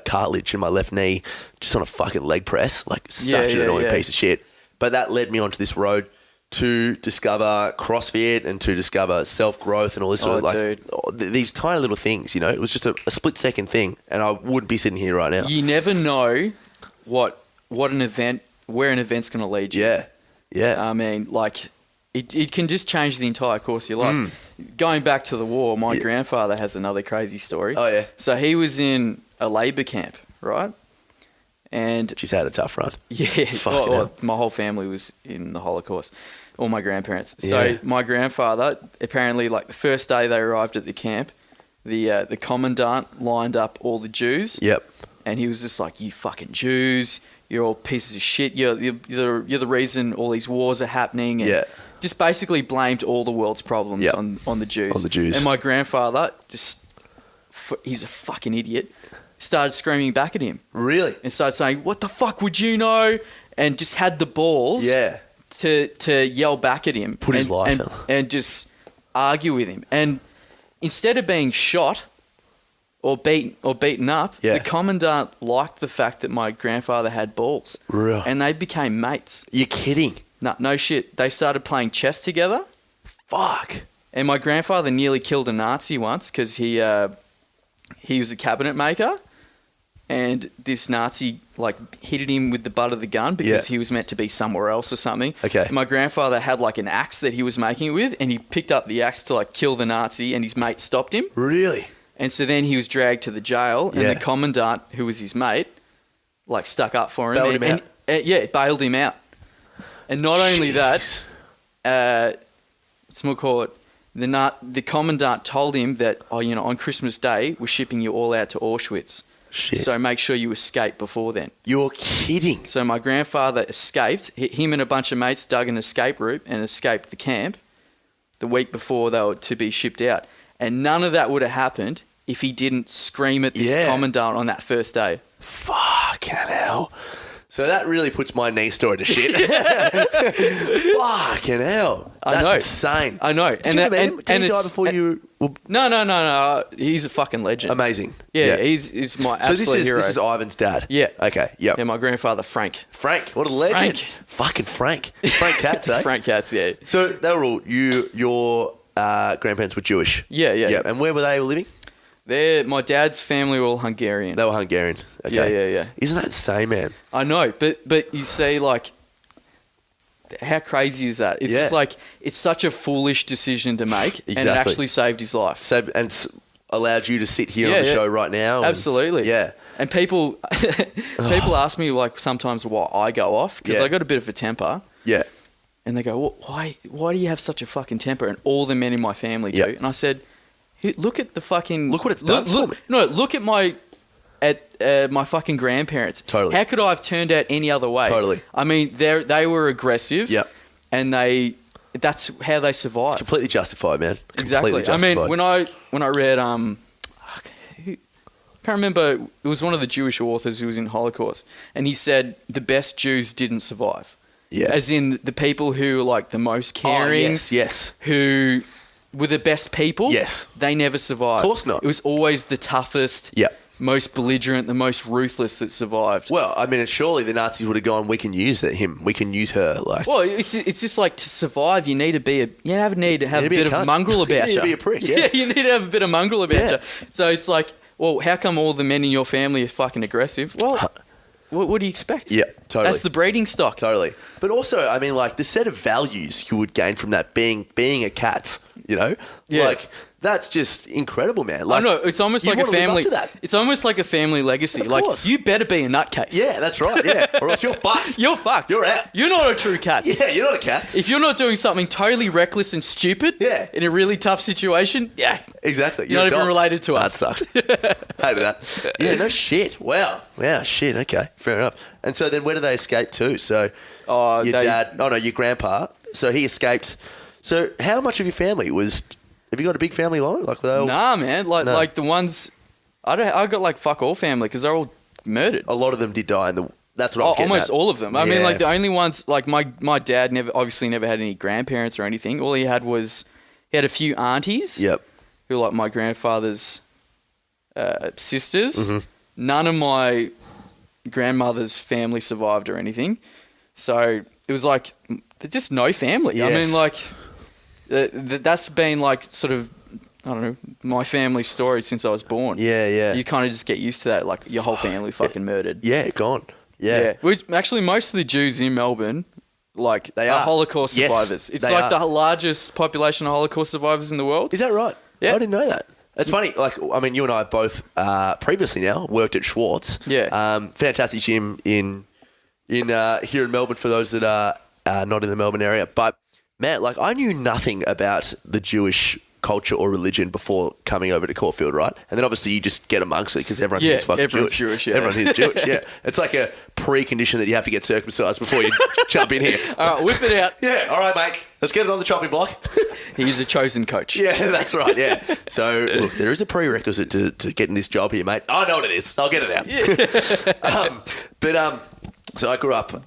C: cartilage in my left knee just on a fucking leg press, like such an annoying piece of shit. But that led me onto this road to discover CrossFit and to discover self-growth and all this sort of these tiny little things, you know. It was just a split-second thing, and I wouldn't be sitting here right now.
B: You never know where an event's going to lead you.
C: Yeah, yeah.
B: I mean, like, it can just change the entire course of your life. Going back to the war, my grandfather has another crazy story.
C: Oh, yeah.
B: So he was in a labour camp, right? And
C: She's had a tough run.
B: yeah,
C: Fucking hell.
B: my whole family was in the Holocaust. All my grandparents.
C: Yeah.
B: So my grandfather, apparently, like the first day they arrived at the camp, the commandant lined up all the Jews.
C: Yep.
B: And he was just like, "You fucking Jews, you're all pieces of shit. You're the reason all these wars are happening." And
C: Yeah.
B: just basically blamed all the world's problems on the Jews.
C: On the Jews.
B: And my grandfather, he's a fucking idiot, started screaming back at him.
C: Really?
B: And started saying, "What the fuck would you know?" And just had the balls to yell back at him.
C: Put his life out.
B: And just argue with him. And instead of being shot or beaten up, the commandant liked the fact that my grandfather had balls.
C: Real.
B: And they became mates.
C: You're kidding.
B: No shit. They started playing chess together.
C: Fuck.
B: And my grandfather nearly killed a Nazi once because he was a cabinet maker. And this Nazi, like, hit him with the butt of the gun because he was meant to be somewhere else or something.
C: Okay.
B: And my grandfather had, like, an axe that he was making it with, and he picked up the axe to, like, kill the Nazi, and his mate stopped him.
C: Really?
B: And so then he was dragged to the jail, and the commandant, who was his mate, like, stuck up for him.
C: Bailed him out?
B: And bailed him out. And not only that, what's more call it, the commandant told him that, on Christmas Day, we're shipping you all out to Auschwitz.
C: Shit.
B: So make sure you escape before then.
C: You're kidding.
B: So my grandfather escaped. Him and a bunch of mates dug an escape route and escaped the camp the week before they were to be shipped out. And none of that would have happened if he didn't scream at this commandant on that first day.
C: Fucking hell. So that really puts my knee story to shit. Fucking hell. That's insane.
B: I know.
C: Did you ever meet him? Did he die before you...
B: No. He's a fucking legend.
C: Amazing.
B: Yeah. He's my absolute hero.
C: So this is Ivan's dad?
B: Yeah.
C: Okay, yep.
B: Yeah, my grandfather, Frank.
C: Frank, what a legend. Fucking Frank. Frank Katz, eh?
B: Frank Katz, yeah.
C: So they were all... Your grandparents were Jewish?
B: Yeah.
C: And where were they all living?
B: My dad's family were all Hungarian.
C: They were Hungarian. Okay.
B: Yeah.
C: Isn't that insane, man?
B: I know, but you see, like, how crazy is that? It's just like, it's such a foolish decision to make, and it actually saved his life.
C: Allowed you to sit here on the show right now.
B: Absolutely.
C: Yeah.
B: And people ask me, like, sometimes why I go off, because I got a bit of a temper.
C: Yeah.
B: And they go, well, why do you have such a fucking temper? And all the men in my family do. And I said, look at the fucking...
C: Look what it's done for me.
B: No, look at my fucking grandparents.
C: Totally.
B: How could I have turned out any other way?
C: Totally.
B: I mean, they were aggressive.
C: Yep.
B: And that's how they survived.
C: It's completely justified, man.
B: Exactly.
C: Completely justified.
B: I mean, when I read... I can't remember. It was one of the Jewish authors who was in Holocaust. And he said the best Jews didn't survive.
C: Yeah.
B: As in the people who were, like, the most caring.
C: Yes.
B: Who... were the best people.
C: Yes.
B: They never survived.
C: Of course not.
B: It was always the toughest.
C: Yeah.
B: most belligerent, the most ruthless that survived.
C: Well, I mean, surely the Nazis would have gone, we can use him. We can use her. Like,
B: Well, it's just like to survive, you need to be need to have a bit of mongrel about you.
C: You need to be a prick, yeah.
B: You need to have a bit of mongrel about
C: Yeah.
B: you. So it's like, well, how come all the men in your family are fucking aggressive? Well, what do you expect?
C: Yeah, totally.
B: That's the breeding stock.
C: Totally. But also, I mean, like, the set of values you would gain from that being a cat, you know?
B: Yeah.
C: Like, that's just incredible, man. Like,
B: I know, it's almost
C: you
B: like a
C: wanna live up
B: family.
C: to that.
B: It's almost like a family legacy.
C: Of
B: Like,
C: course.
B: you better be a nutcase.
C: Yeah, that's right, yeah. Or else you're fucked.
B: You're fucked.
C: You're out.
B: You're not a true cat.
C: Yeah, you're not a cat.
B: If you're not doing something totally reckless and stupid in a really tough situation,
C: Exactly.
B: You're not even related to us.
C: That sucked. Hated that. Yeah, no shit. Wow, shit, okay. Fair enough. And so then where did they escape to? So your grandpa, so he escaped. So how much of your family have you got a big family line? Like, were they all,
B: Nah, man. Like the ones, I got like fuck all family because they're all murdered.
C: a lot of them did die, and that's what I was getting
B: Almost
C: at.
B: all of them. I mean,
C: Yeah.
B: like the only ones, like my dad obviously never had any grandparents or anything. All he had a few aunties.
C: Yep.
B: Who were like my grandfather's sisters.
C: Mm-hmm.
B: None of my grandmother's family survived or anything. So it was like just no family.
C: Yes.
B: I mean, like that's been like sort of, I don't know, my family story since I was born.
C: Yeah.
B: You kind of just get used to that, like your whole family fucking murdered.
C: Yeah, gone. Yeah.
B: Which, actually, most of the Jews in Melbourne, like,
C: They
B: are
C: are.
B: Holocaust
C: Yes,
B: survivors. It's
C: they
B: like
C: are.
B: the largest population of Holocaust survivors in the world.
C: Is that right?
B: Yeah.
C: I didn't know that. It's funny. Like, I mean, you and I both previously now worked at Schwartz.
B: Yeah.
C: Fantastic gym in here in Melbourne for those that are not in the Melbourne area. But man, like, I knew nothing about the Jewish culture or religion before coming over to Caulfield, right? And then obviously you just get amongst it because everyone here's fucking
B: everyone's
C: Jewish.
B: Jewish, yeah.
C: Everyone here's Jewish, yeah. It's like a precondition that you have to get circumcised before you jump in here.
B: All right, whip it out.
C: Yeah, all right, mate. Let's get it on the chopping block.
B: He's a chosen coach.
C: Yeah, that's right, yeah. So, look, there is a prerequisite to getting this job here, mate. I know what it is. I'll get it out. So I grew up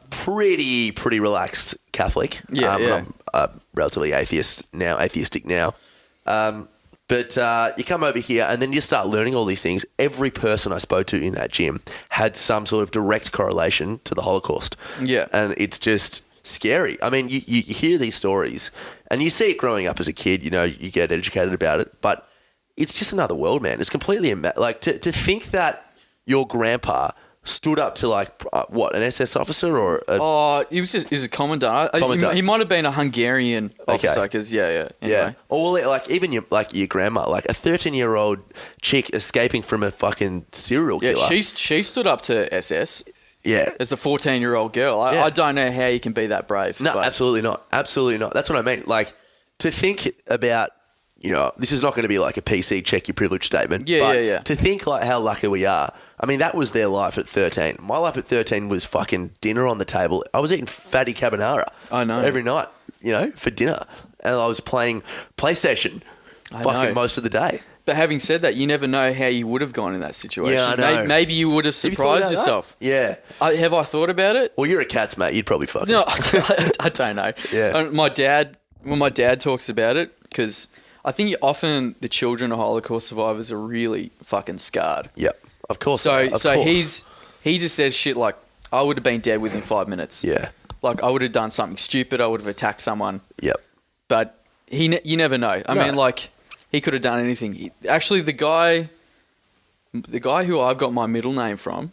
C: pretty relaxed Catholic. I'm relatively atheistic now. But you come over here and then you start learning all these things. Every person I spoke to in that gym had some sort of direct correlation to the Holocaust.
B: Yeah.
C: And it's just scary. I mean, you hear these stories and you see it growing up as a kid, you know, you get educated about it, but it's just another world, man. It's completely, like, to think that your grandpa stood up to, like, an SS officer or
B: He was a commandant.
C: Commandant.
B: He might have been a Hungarian officer because, Anyway.
C: Yeah. Or, like, even your grandma, like a 13-year-old chick escaping from a fucking serial killer.
B: Yeah, she stood up to SS.
C: Yeah.
B: As a 14-year-old girl. I don't know how you can be that brave.
C: No,
B: but
C: absolutely not. Absolutely not. That's what I mean. Like, to think about, you know, this is not going to be like a PC check your privilege statement.
B: Yeah.
C: To think, like, how lucky we are. I mean, that was their life at 13. My life at 13 was fucking dinner on the table. I was eating fatty carbonara.
B: I know.
C: Every night, you know, for dinner. And I was playing PlayStation most of the day.
B: But having said that, you never know how you would have gone in that situation.
C: Yeah, I know.
B: Maybe you would have
C: Have you thought
B: surprised
C: about
B: yourself.
C: that? Yeah.
B: Have I thought about it?
C: Well, you're a cat's mate. You'd probably fucking.
B: No, I don't know.
C: Yeah.
B: My dad talks about it, because I think often the children of Holocaust survivors are really fucking scarred.
C: Yep. Of course.
B: So
C: course.
B: he just says shit like, I would have been dead within 5 minutes.
C: Yeah.
B: Like, I would have done something stupid. I would have attacked someone.
C: Yep.
B: But you never know. I mean, like, he could have done anything. Actually, the guy who I've got my middle name from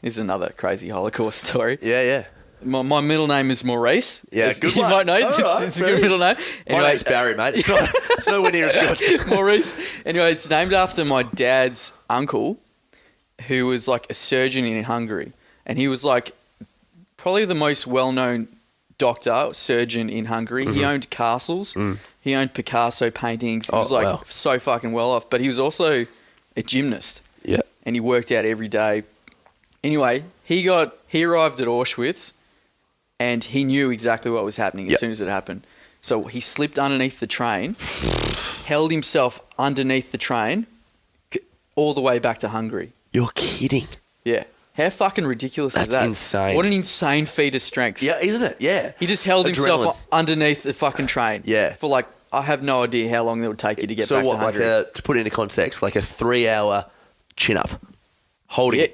B: is another crazy Holocaust story.
C: Yeah.
B: My middle name is Maurice.
C: Yeah, good
B: You
C: one.
B: might know.
C: All right,
B: It's a good middle name.
C: My name's Barry, mate. It's nowhere near as good.
B: Maurice. Anyway, it's named after my dad's uncle, who was like a surgeon in Hungary. And he was like probably the most well-known surgeon in Hungary. He owned castles. He owned Picasso paintings. He was so fucking well off. But he was also a gymnast.
C: Yeah.
B: And he worked out every day. Anyway, he arrived at Auschwitz and he knew exactly what was happening as soon as it happened. So he slipped underneath the train, held himself underneath the train all the way back to Hungary.
C: You're kidding.
B: Yeah. How fucking ridiculous is that?
C: That's insane.
B: What an insane feat of strength.
C: Yeah, isn't it? Yeah.
B: He just held himself
C: Adrenaline.
B: underneath the fucking train.
C: Yeah.
B: For like, I have no idea how long it would take you to get back to Hungary.
C: To put it into context, like a 3-hour chin up, holding your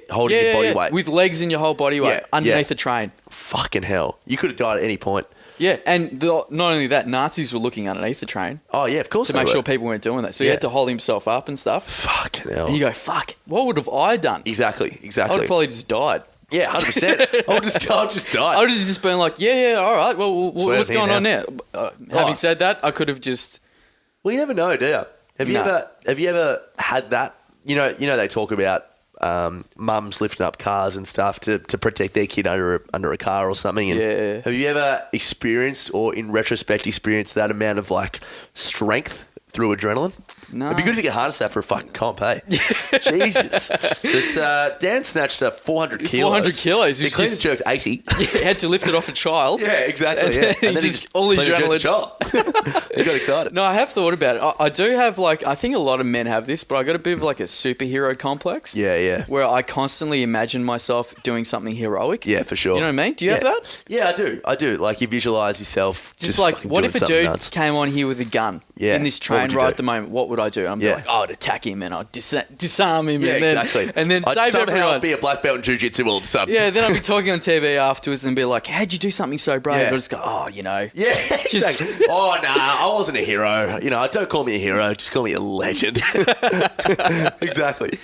C: body weight.
B: with legs in your whole body weight underneath
C: yeah.
B: the train.
C: Fucking hell. You could have died at any point.
B: Yeah, and not only that, Nazis were looking underneath the train
C: Oh, yeah, of course
B: to
C: they
B: make
C: were.
B: sure people weren't doing that. So he
C: Yeah.
B: had to hold himself up and stuff.
C: Fucking hell.
B: And you go, fuck, what would have I done?
C: Exactly.
B: I would have probably just died.
C: Yeah, 100%. I'll just die.
B: I would have just been like, yeah, all right. Well, what's
C: here
B: going on
C: now.
B: now? Having said that, I could have just...
C: Well, you never know, do you? Have you ever had that? You know, they talk about mums lifting up cars and stuff to protect their kid under a car or something. And
B: Yeah.
C: have you ever experienced, or in retrospect experienced, that amount of like strength through adrenaline?
B: No.
C: It'd be good if you could harness that for a fucking comp, hey? Jesus. Just, Dan snatched 400 kilos.
B: 400 kilos.
C: He clean and jerked 80.
B: He had to lift it off a child.
C: Yeah, exactly.
B: And
C: Yeah.
B: then
C: And then
B: he just all the
C: clean and jerked the
B: adrenaline.
C: child. He got excited.
B: No, I have thought about it. I do have, like, I think a lot of men have this, but I got a bit of like a superhero complex.
C: Yeah.
B: Where I constantly imagine myself doing something heroic.
C: Yeah, for sure.
B: You know what I mean? Do you have that?
C: Yeah, I do. Like, you visualize yourself
B: Just like,
C: fucking
B: what
C: doing
B: if a
C: something
B: dude
C: nuts.
B: came on here with a gun
C: Yeah.
B: in this
C: What
B: train
C: would you
B: right
C: do?
B: at the moment? What would I do?
C: Yeah.
B: Like, I'd attack him and I'd disarm him
C: Yeah,
B: and then,
C: exactly.
B: and then
C: I'd
B: save
C: somehow
B: everyone.
C: be a black belt in jiu-jitsu all of a sudden.
B: Yeah, then I'd be talking on TV afterwards and be like, how'd you do something so brave?
C: Yeah.
B: I'd just go, oh, you know.
C: Yeah,
B: Just-
C: exactly. Oh, nah, I wasn't a hero. You know, don't call me a hero. Just call me a legend. Exactly.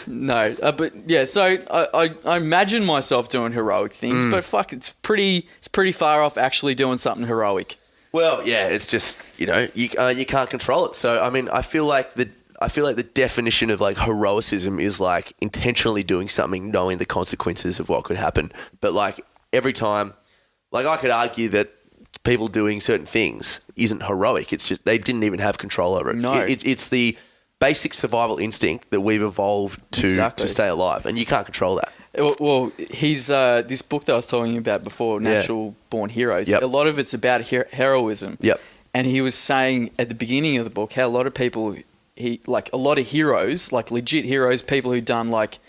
B: No, but yeah, so I imagine myself doing heroic things, but fuck, it's pretty far off actually doing something heroic.
C: Well, yeah, it's just, you know, you can't control it. So, I mean, I feel like the definition of like heroicism is like intentionally doing something knowing the consequences of what could happen. But like every time, like I could argue that people doing certain things isn't heroic. It's just they didn't even have control over it.
B: No.
C: It's the basic survival instinct that we've evolved to stay alive, and you can't control that.
B: Well, he's this book that I was talking about before, Natural Born Heroes.
C: Yep.
B: A lot of it's about heroism.
C: Yep.
B: And he was saying at the beginning of the book how a lot of people, a lot of heroes, like legit heroes, people who done like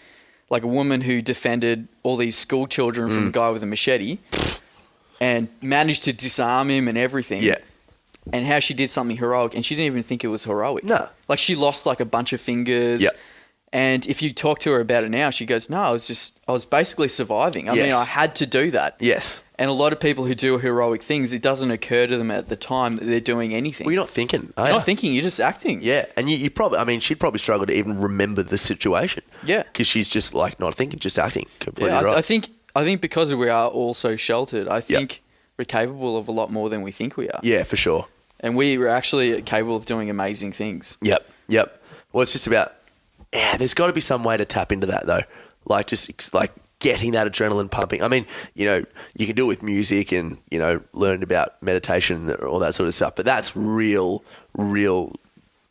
B: a woman who defended all these school children from a guy with a machete and managed to disarm him and everything.
C: Yeah.
B: And how she did something heroic, and she didn't even think it was heroic.
C: No.
B: Like she lost like a bunch of fingers.
C: Yep.
B: And if you talk to her about it now, she goes, no, I was basically surviving. I
C: Yes.
B: mean, I had to do that.
C: Yes.
B: And a lot of people who do heroic things, it doesn't occur to them at the time that they're doing anything.
C: Well, you're not thinking.
B: You're not thinking, you're just acting.
C: Yeah, and you probably, I mean, she'd probably struggle to even remember the situation.
B: Yeah.
C: Because she's just like not thinking, just acting. Completely
B: Yeah,
C: right.
B: I think because we are all so sheltered, I think we're capable of a lot more than we think we are.
C: Yeah, for sure.
B: And we were actually capable of doing amazing things.
C: Yep. Well, it's just about, there's got to be some way to tap into that though. Like just like getting that adrenaline pumping. I mean, you know, you can do it with music and, you know, learning about meditation and all that sort of stuff, but that's real,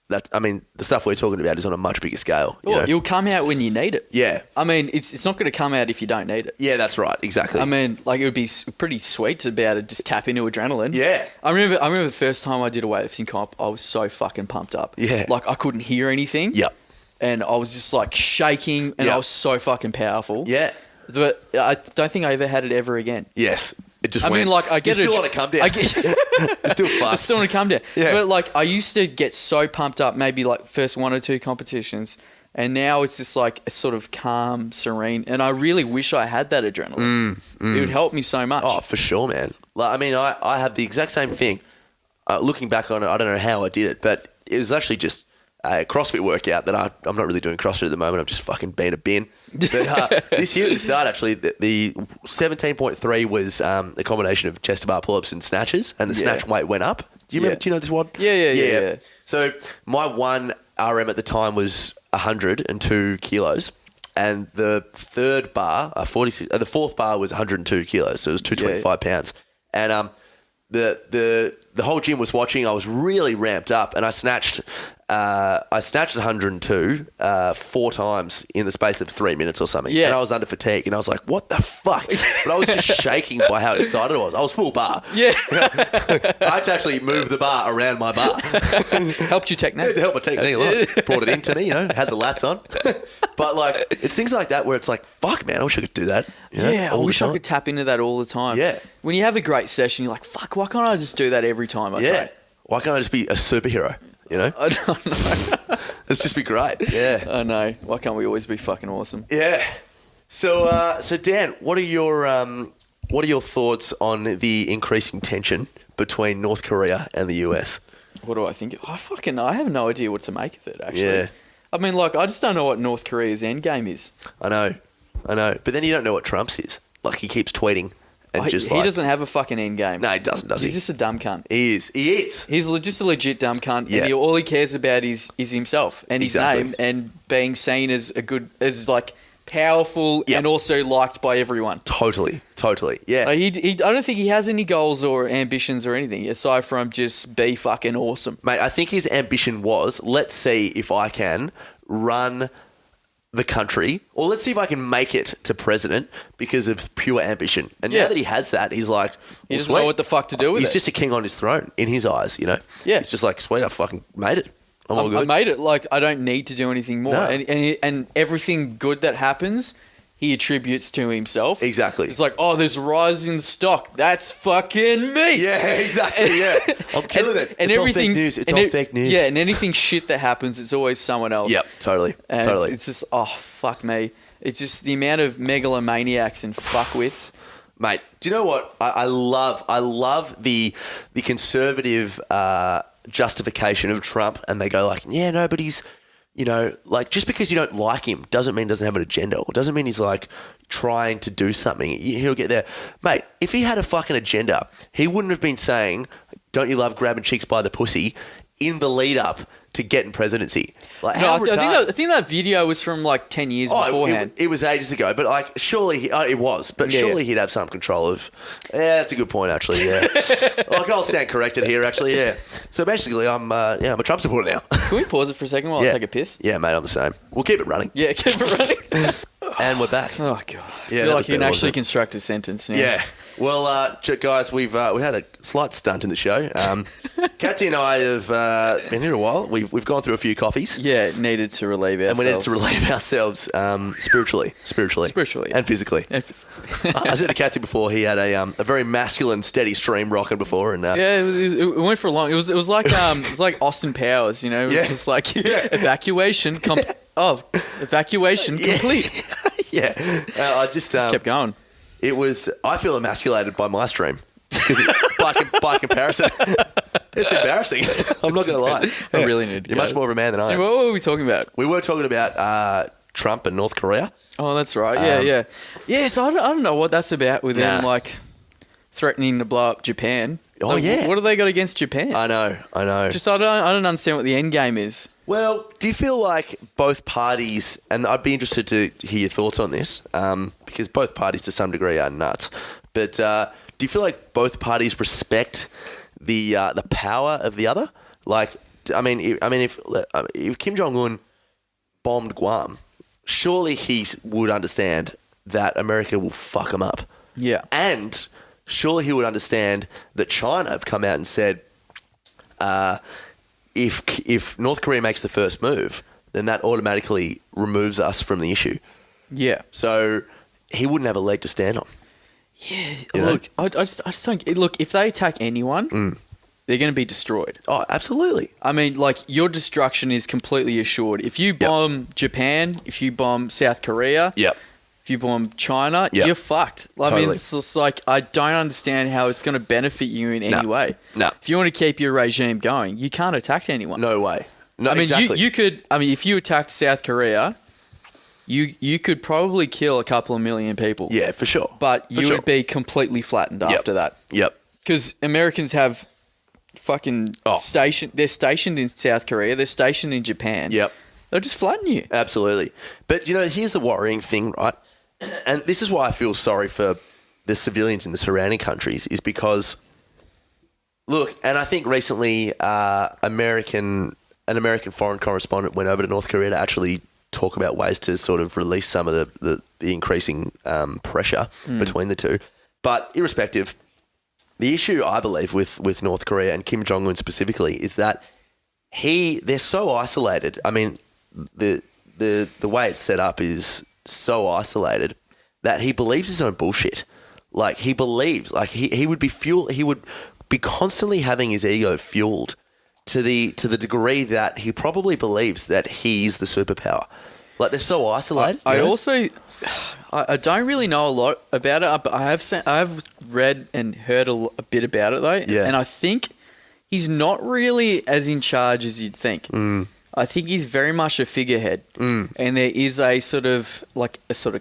C: that, I mean, the stuff we're talking about is on a much bigger scale. You know?
B: You'll come out when you need it.
C: Yeah.
B: I mean, it's not going to come out if you don't need it.
C: Yeah, that's right. Exactly.
B: I mean, like it would be pretty sweet to be able to just tap into adrenaline.
C: Yeah.
B: I remember the first time I did a weightlifting comp, I was so fucking pumped up.
C: Yeah.
B: Like I couldn't hear anything.
C: Yep.
B: And I was just like shaking, and
C: Yep.
B: I was so fucking powerful.
C: Yeah.
B: But I don't think I ever had it ever again.
C: Yes. It just
B: I
C: went.
B: mean, like I get
C: you
B: it.
C: still want to come down. You're still
B: I
C: fast.
B: still want to come down.
C: Yeah.
B: But like I used to get so pumped up, maybe like first one or two competitions, and now it's just like a sort of calm, serene. And I really wish I had that adrenaline. It would help me so much.
C: Oh, for sure, man. Like, I mean, I have the exact same thing. Looking back on it, I don't know how I did it, but it was actually just a CrossFit workout that I'm not really doing CrossFit at the moment. I'm just fucking being a bin. But this year at the start, actually, the 17.3 was a combination of chest to bar pull-ups and snatches, and the snatch weight went up. Do you remember? Do you know this one?
B: Yeah.
C: So my 1 RM at the time was 102 kilos. And the third bar, the fourth bar was 102 kilos, so it was 225 pounds. And the whole gym was watching. I was really ramped up, and I snatched 102 4 times in the space of 3 minutes or something.
B: Yeah.
C: And I was under fatigue, and I was like, "What the fuck?" But I was just shaking by how excited I was. I was full bar.
B: Yeah.
C: I had to actually move the bar around my bar.
B: Helped you technique.
C: To help my technique a lot. Brought it into me, you know, had the lats on. But like, it's things like that where it's like, fuck, man, I wish I could do that. You know,
B: Yeah, I
C: all the
B: wish I
C: time.
B: could tap into that all the time.
C: Yeah.
B: When you have a great session, you're like, fuck, why can't I just do that every time I
C: Yeah.
B: train?
C: Why can't I just be a superhero? You know?
B: I don't know.
C: Let's just be great. Yeah.
B: I know. Why can't we always be fucking awesome?
C: Yeah. So Dan, what are your thoughts on the increasing tension between North Korea and the US?
B: What do I think? I have no idea what to make of it, actually.
C: Yeah.
B: I mean, like, I just don't know what North Korea's endgame is.
C: I know. But then you don't know what Trump's is. Like, he keeps tweeting and
B: He
C: just like...
B: doesn't have a fucking endgame.
C: No, he doesn't, does he?
B: He's just a dumb cunt.
C: He is.
B: He's just a legit dumb cunt.
C: Yeah.
B: And all he cares about is himself and his
C: Exactly.
B: name and being seen as powerful
C: Yep.
B: and also liked by everyone.
C: Totally. Yeah.
B: Like I don't think he has any goals or ambitions or anything aside from just be fucking awesome.
C: Mate, I think his ambition was, let's see if I can run the country, or let's see if I can make it to president because of pure ambition. And
B: Yeah.
C: now that he has that, he's like,
B: He
C: well,
B: doesn't
C: sweet.
B: know what the fuck to do with
C: He's
B: it.
C: just a king on his throne in his eyes, you know?
B: Yeah.
C: It's just like, sweet, I fucking made it. I'm all
B: I
C: good.
B: made it. Like, I don't need to do anything more.
C: No.
B: And everything good that happens, he attributes to himself.
C: Exactly.
B: It's like, oh, there's a rise in stock. That's fucking me.
C: Yeah, exactly, yeah. I'm killing it.
B: And
C: it's
B: everything,
C: all fake news. It's
B: and
C: all fake news.
B: Yeah, and anything shit that happens, it's always someone else.
C: Yep, totally.
B: And
C: totally.
B: It's just, oh, fuck me. It's just the amount of megalomaniacs and fuckwits.
C: Mate, do you know what? I love the conservative justification of Trump, and they go like, yeah, no, but he's, you know, like, just because you don't like him doesn't mean he doesn't have an agenda, or doesn't mean he's like trying to do something. He'll get there. Mate, if he had a fucking agenda, he wouldn't have been saying, don't you love grabbing chicks by the pussy in the lead up to getting presidency. Like,
B: No,
C: how
B: I think that video was from like 10 years beforehand.
C: It was ages ago, but like, surely it was. But
B: Yeah,
C: surely
B: yeah.
C: he'd have some control of. Yeah, that's a good point, actually. Yeah, like, I'll stand corrected here, actually. Yeah. So basically, I'm a Trump supporter now.
B: Can we pause it for a second while
C: Yeah.
B: I take a piss?
C: Yeah, mate, I'm the same. We'll keep it running,
B: Yeah, keep it running.
C: and we're back.
B: Oh, God. I
C: Yeah, that
B: feel
C: was
B: like you can
C: better,
B: actually
C: wasn't it?
B: construct a sentence now.
C: Yeah. Well, guys, we had a slight stunt in the show. Katsy and I have been here a while. We've gone through a few coffees.
B: Yeah, needed to relieve ourselves.
C: And we need to relieve ourselves spiritually, and physically. I said to Katsy before, he had a very masculine, steady stream rocking before, and
B: Yeah, it went for a long. It was like Austin Powers, you know. It was
C: Yeah.
B: just like
C: Yeah.
B: evacuation. Evacuation complete.
C: yeah, I just
B: Kept going.
C: it was. I feel emasculated by my stream because by comparison, it's embarrassing. I'm not going to lie.
B: I really need to
C: You're
B: go.
C: much more of a man than I am.
B: What were we talking about?
C: We were talking about Trump and North Korea.
B: Oh, that's right. Yeah. So I don't know what that's about with them
C: Nah.
B: like threatening to blow up Japan.
C: Oh,
B: Like,
C: yeah.
B: What do they got against Japan?
C: I know.
B: Just I don't understand what the end game is.
C: Well, do you feel like both parties, and I'd be interested to hear your thoughts on this, because both parties to some degree are nuts, but do you feel like both parties respect the power of the other? Like, if Kim Jong-un bombed Guam, surely he would understand that America will fuck him up.
B: Yeah.
C: And surely he would understand that China have come out and said, if North Korea makes the first move, then that automatically removes us from the issue.
B: Yeah.
C: So he wouldn't have a leg to stand on.
B: Yeah.
C: You know?
B: Look, I just don't. Look, if they attack anyone, they're going to be destroyed.
C: Oh, absolutely.
B: I mean, like, your destruction is completely assured. If you bomb Japan, if you bomb South Korea,
C: Yep.
B: if you bomb China,
C: Yep.
B: you're fucked. I
C: Totally.
B: mean, it's just like, I don't understand how it's going to benefit you in any way.
C: No.
B: If you want to keep your regime going, you can't attack anyone.
C: No way. No,
B: I mean,
C: exactly.
B: you could. I mean, if you attacked South Korea, you could probably kill a couple of million people.
C: Yeah, for sure.
B: But
C: For
B: you
C: sure.
B: would be completely flattened after that.
C: Yep.
B: Because Americans have fucking station. They're stationed in South Korea. They're stationed in Japan.
C: Yep.
B: They'll just flatten you.
C: Absolutely. But, you know, here's the worrying thing, right? And this is why I feel sorry for the civilians in the surrounding countries, is because, look, and I think recently an American foreign correspondent went over to North Korea to actually talk about ways to sort of release some of the increasing pressure between the two. But irrespective, the issue, I believe, with North Korea and Kim Jong-un specifically is that they're so isolated. I mean, the way it's set up is so isolated that he believes his own bullshit. Like, he believes, like, he would be constantly having his ego fueled to the degree that he probably believes that he's the superpower. Like, they're so isolated.
B: I also, I don't really know a lot about it, but I have read and heard a bit about it though.
C: Yeah.
B: And I think he's not really as in charge as you'd think. I think he's very much a figurehead, and there is a sort of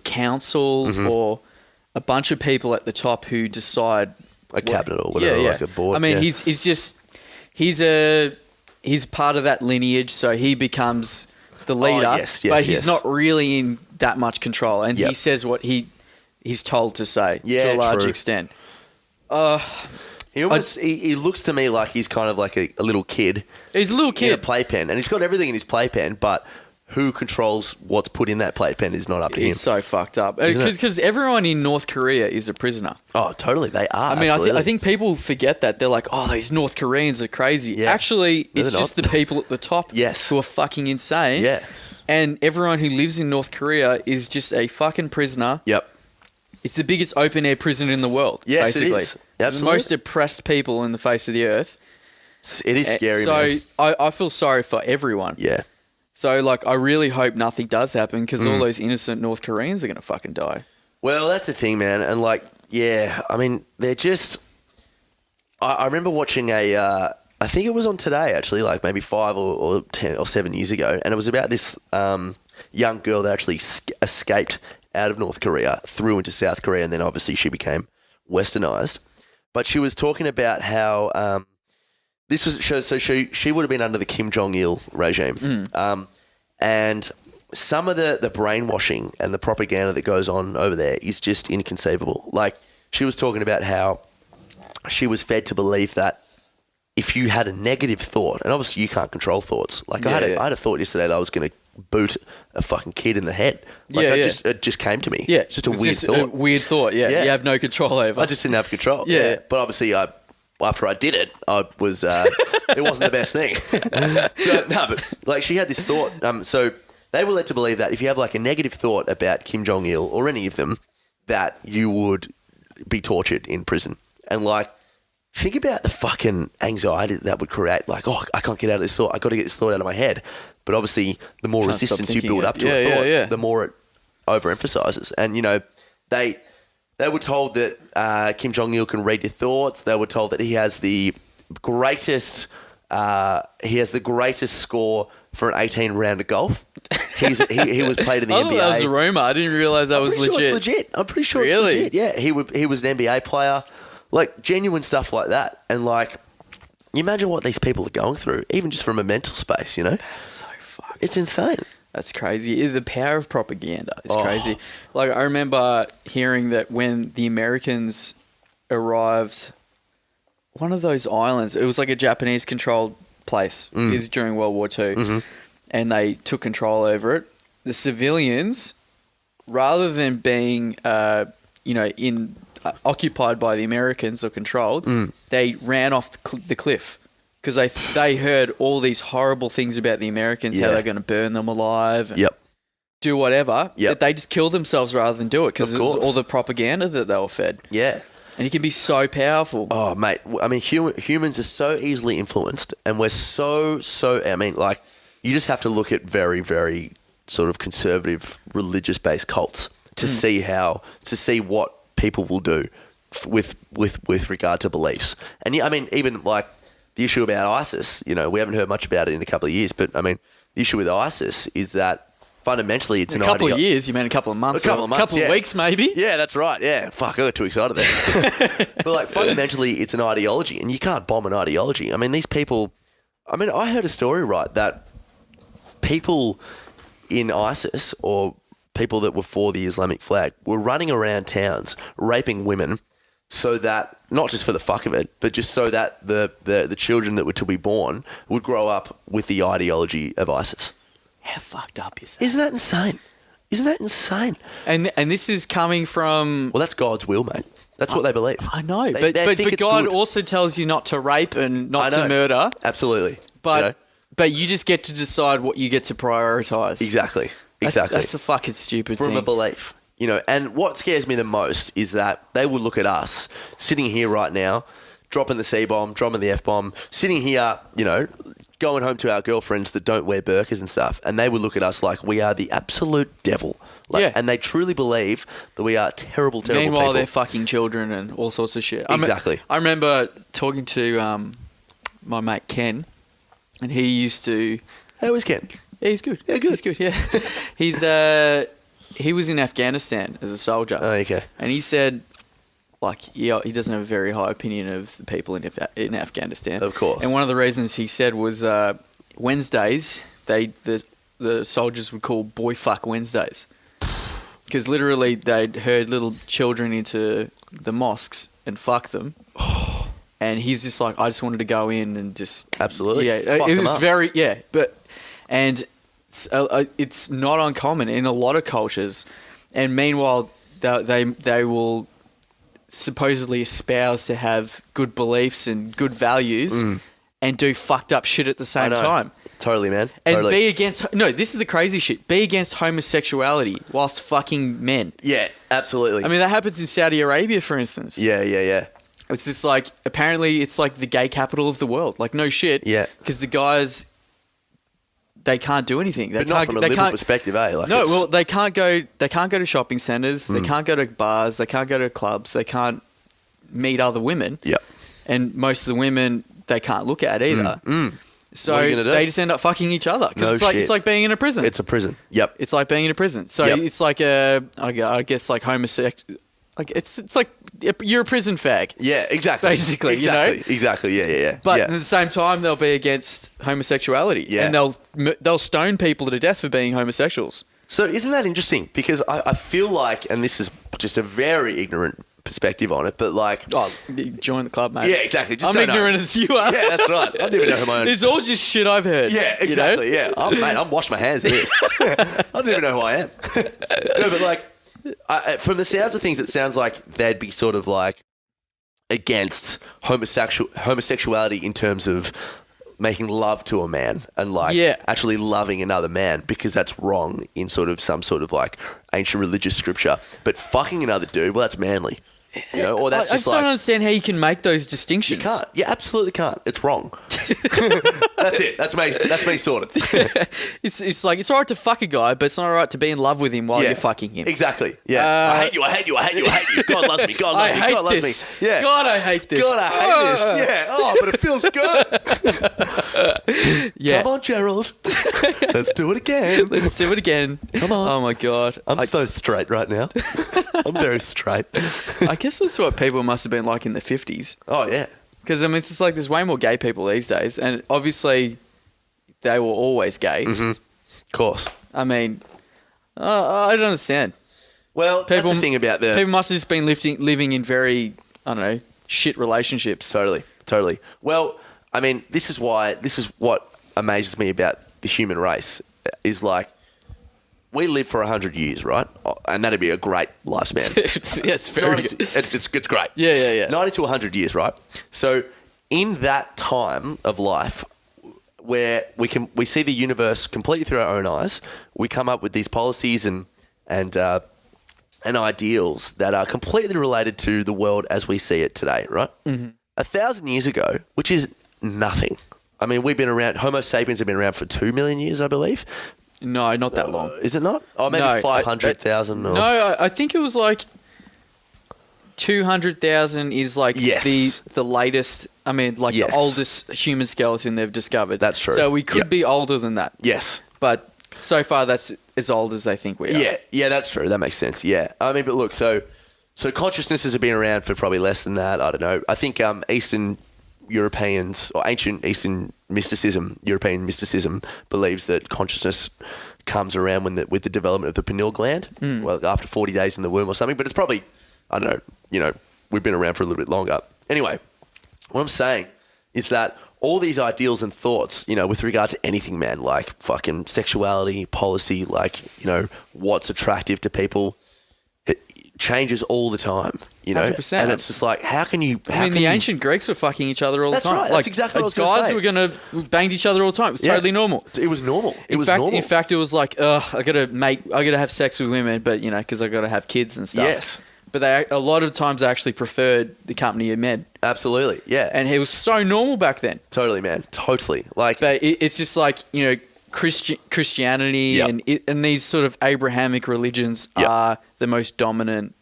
B: council or a bunch of people at the top who decide
C: a cabinet or whatever, like a board.
B: I mean, he's part of that lineage, so he becomes the leader. But he's not really in that much control, and he says what he's told to say to a large extent.
C: He looks to me like he's kind of like a little kid.
B: He's a little kid.
C: In a playpen, and he's got everything in his playpen, but who controls what's put in that playpen is not up to him.
B: It's so fucked up. Because everyone in North Korea is a prisoner.
C: Oh, totally. They are.
B: I mean, I think people forget that. They're like, oh, these North Koreans are crazy. Yeah. Actually, it's just the people at the top who are fucking insane.
C: Yeah.
B: And everyone who lives in North Korea is just a fucking prisoner.
C: Yep.
B: It's the biggest open-air prison in the world, basically.
C: It is. Absolutely.
B: The most oppressed people in the face of the earth.
C: It is scary, man.
B: So I feel sorry for everyone.
C: Yeah.
B: So, like, I really hope nothing does happen because all those innocent North Koreans are going to fucking die.
C: Well, that's the thing, man. And, like, yeah, I mean, they're just... I remember watching I think it was on Today, actually, like maybe 5 or 10 or 7 years ago, and it was about this young girl that actually escaped out of North Korea, through into South Korea, and then obviously she became westernized. But she was talking about how... This was so she would have been under the Kim Jong-il regime. And some of the brainwashing and the propaganda that goes on over there is just inconceivable. Like, she was talking about how she was fed to believe that if you had a negative thought, and obviously you can't control thoughts. Like, I had a thought yesterday that I was going to boot a fucking kid in the head. Like, it just came to me.
B: Yeah.
C: It's just a weird thought.
B: A weird thought, yeah. You have no control over.
C: I just didn't have control.
B: Yeah.
C: But obviously after I did it, I was it wasn't the best thing. But like, she had this thought. So they were led to believe that if you have like a negative thought about Kim Jong-il or any of them, that you would be tortured in prison. And like, think about the fucking anxiety that would create. Like, oh, I can't get out of this thought. I got to get this thought out of my head. But obviously, the more resistance you build up to a thought, the more it overemphasizes. And you know, they were told that Kim Jong-il can read your thoughts. They were told that he has the greatest score for an 18-rounder golf. He was played in the NBA.
B: That was a rumor. I didn't realize that was legit.
C: Sure it's legit. I'm pretty sure it's legit. Yeah, he was an NBA player. Like, genuine stuff like that. And like, you imagine what these people are going through, even just from a mental space, you know?
B: That's so fucked.
C: It's insane.
B: That's crazy. The power of propaganda is crazy. Like, I remember hearing that when the Americans arrived, one of those islands, it was like a Japanese-controlled place. It was during World War II. And they took control over it. The civilians, rather than being, occupied by the Americans or controlled, they ran off the cliff. Because they heard all these horrible things about the Americans, how they're going to burn them alive and do whatever. But they just killed themselves rather than do it because it was all the propaganda that they were fed. Yeah. And it can be so powerful.
C: Oh, mate. I mean, humans are so easily influenced, and we're so, I mean, like, you just have to look at very, very sort of conservative religious-based cults to see what people will do with regard to beliefs. And yeah, I mean, even like, the issue about ISIS, you know, we haven't heard much about it in a couple of years, but I mean, the issue with ISIS is that fundamentally it's
B: a couple of years, you mean a couple of months? A couple of weeks, maybe?
C: Yeah, that's right. Yeah. Fuck, I got too excited there. But like, fundamentally, it's an ideology, and you can't bomb an ideology. I mean, these people, I mean, I heard a story, right, that people in ISIS or people that were for the Islamic flag were running around towns raping women so that, not just for the fuck of it, but just so that the children that were to be born would grow up with the ideology of ISIS.
B: How fucked up is that?
C: Isn't that insane? Isn't that insane?
B: And this is coming from...
C: Well, that's God's will, mate. That's what they believe.
B: I know, but God also tells you not to rape and not to murder.
C: Absolutely.
B: But you just get to decide what you get to prioritise.
C: Exactly.
B: That's the fucking stupid thing.
C: From a belief. You know, and what scares me the most is that they would look at us sitting here right now, dropping the C-bomb, dropping the F-bomb, sitting here, you know, going home to our girlfriends that don't wear burqas and stuff, and they would look at us like we are the absolute devil. Like,
B: Yeah.
C: And they truly believe that we are terrible, terrible
B: Meanwhile,
C: people.
B: they're fucking children and all sorts of shit.
C: Exactly.
B: I remember talking to my mate Ken, and he used to.
C: How is Ken?
B: Yeah, he's good.
C: Yeah, good.
B: He's good. Yeah, he was in Afghanistan as a soldier.
C: Oh, okay.
B: And he said, like, yeah, he doesn't have a very high opinion of the people in Afghanistan.
C: Of course.
B: And one of the reasons he said was Wednesdays the soldiers would call boy fuck Wednesdays. Because literally they'd herd little children into the mosques and fuck them. And he's just like, I just wanted to go in and just...
C: Absolutely.
B: Yeah,
C: Fuck
B: it
C: them
B: was
C: up.
B: very... Yeah, but... And it's not uncommon in a lot of cultures. And meanwhile, they will supposedly espouse to have good beliefs and good values and do fucked up shit at the same time.
C: Totally, man.
B: And
C: Totally.
B: be against... No, this is the crazy shit. Be against homosexuality whilst fucking men.
C: Yeah, absolutely.
B: I mean, that happens in Saudi Arabia, for instance.
C: yeah.
B: It's just like... Apparently, it's like the gay capital of the world. Like, no shit.
C: Yeah.
B: Because the guys... They can't do anything. They
C: But not
B: can't,
C: from a
B: they
C: liberal
B: can't,
C: perspective, eh? Like
B: no,
C: it's-
B: well, they can't go to shopping centres. They can't go to bars. They can't go to clubs. They can't meet other women.
C: Yep.
B: And most of the women they can't look at either. So
C: What are you gonna do?
B: they just end up fucking each other. 'Cause
C: No
B: it's like
C: shit.
B: it's like being in a prison.
C: It's a prison. Yep.
B: It's like being in a prison. So
C: Yep.
B: it's like I guess like homosexual. Like it's like you're a prison fag.
C: Yeah, exactly.
B: Basically, you know?
C: Exactly. Yeah.
B: But
C: yeah.
B: at the same time, they'll be against homosexuality,
C: Yeah.
B: and they'll stone people to death for being homosexuals.
C: So isn't that interesting? Because I feel like, and this is just a very ignorant perspective on it, but like...
B: Oh, join the club, mate.
C: Yeah, exactly. Just
B: I'm
C: don't know.
B: ignorant as you are.
C: Yeah, that's right. I don't even know who my own...
B: It's all just shit I've heard.
C: Yeah, exactly. Yeah, I'm washed my hands of this. I don't even know who I am. No, but like, from the sounds of things, it sounds like they'd be sort of like against homosexuality in terms of making love to a man and like actually loving another man, because that's wrong in sort of some sort of like ancient religious scripture. But fucking another dude, well, that's manly. You know, or that's
B: I
C: just
B: just
C: like...
B: don't understand how you can make those distinctions.
C: You can't. You absolutely can't. It's wrong. That's it. That's me sorted.
B: It's like it's alright to fuck a guy, but it's not alright to be in love with him while
C: Yeah.
B: you're fucking him.
C: Exactly. Yeah. I hate you. I hate you. I hate you. I hate you. God loves me. God
B: I
C: loves me.
B: hate
C: God loves
B: this.
C: me. Yeah.
B: God, I hate this.
C: God, I hate this. Yeah. Oh, but it feels good.
B: Yeah.
C: Come on, Gerald. Let's do it again.
B: Let's do it again.
C: Come on.
B: Oh my god.
C: I'm so straight right now. I'm very straight.
B: I guess that's what people must have been like in the 50s.
C: Oh, yeah.
B: Because, I mean, it's just like there's way more gay people these days. And obviously, they were always gay.
C: Of course.
B: I mean, I don't understand.
C: Well, that's the thing about the...
B: People must have just been living in very, I don't know, shit relationships.
C: Totally. Well, I mean, this is what amazes me about the human race is like, we live for 100 years, right? And that'd be a great lifespan.
B: it's very good.
C: It's great.
B: Yeah.
C: 90 to 100 years, right? So in that time of life where we see the universe completely through our own eyes, we come up with these policies and ideals that are completely related to the world as we see it today, right? 1,000 years ago, which is nothing. I mean, we've been around, Homo sapiens have been around for 2 million years, I believe.
B: No, not that long.
C: Is it not? Oh, maybe
B: No,
C: 500,000.
B: No, I think it was like 200,000 is like
C: Yes.
B: the latest. I mean, like
C: Yes.
B: the oldest human skeleton they've discovered.
C: That's true.
B: So we could
C: Yep.
B: be older than that.
C: Yes.
B: But so far, that's as old as they think we are.
C: Yeah, that's true. That makes sense. Yeah. I mean, but look, so consciousnesses have been around for probably less than that. I don't know. I think Eastern Europeans or ancient Eastern European mysticism believes that consciousness comes around with the development of the pineal gland, well, after 40 days in the womb or something. But it's probably, I don't know, we've been around for a little bit longer. Anyway, what I'm saying is that all these ideals and thoughts, with regard to anything, man, like fucking sexuality, policy, like, what's attractive to people, it changes all the time,
B: 100%.
C: And it's just like, how can you...
B: The ancient Greeks were fucking each other all the
C: That's
B: time.
C: right, that's exactly what I was gonna
B: guys
C: say.
B: were going to banged each other all the time. It was totally normal.
C: It was normal.
B: In fact, it was like, I got to have sex with women, but because I got to have kids and stuff.
C: Yes.
B: But a lot of times I actually preferred the company of men.
C: Absolutely, yeah.
B: And it was so normal back then.
C: Totally, man. Totally. Like,
B: But it's just like, Christianity
C: Yep.
B: and these sort of Abrahamic religions
C: Yep.
B: are the most dominant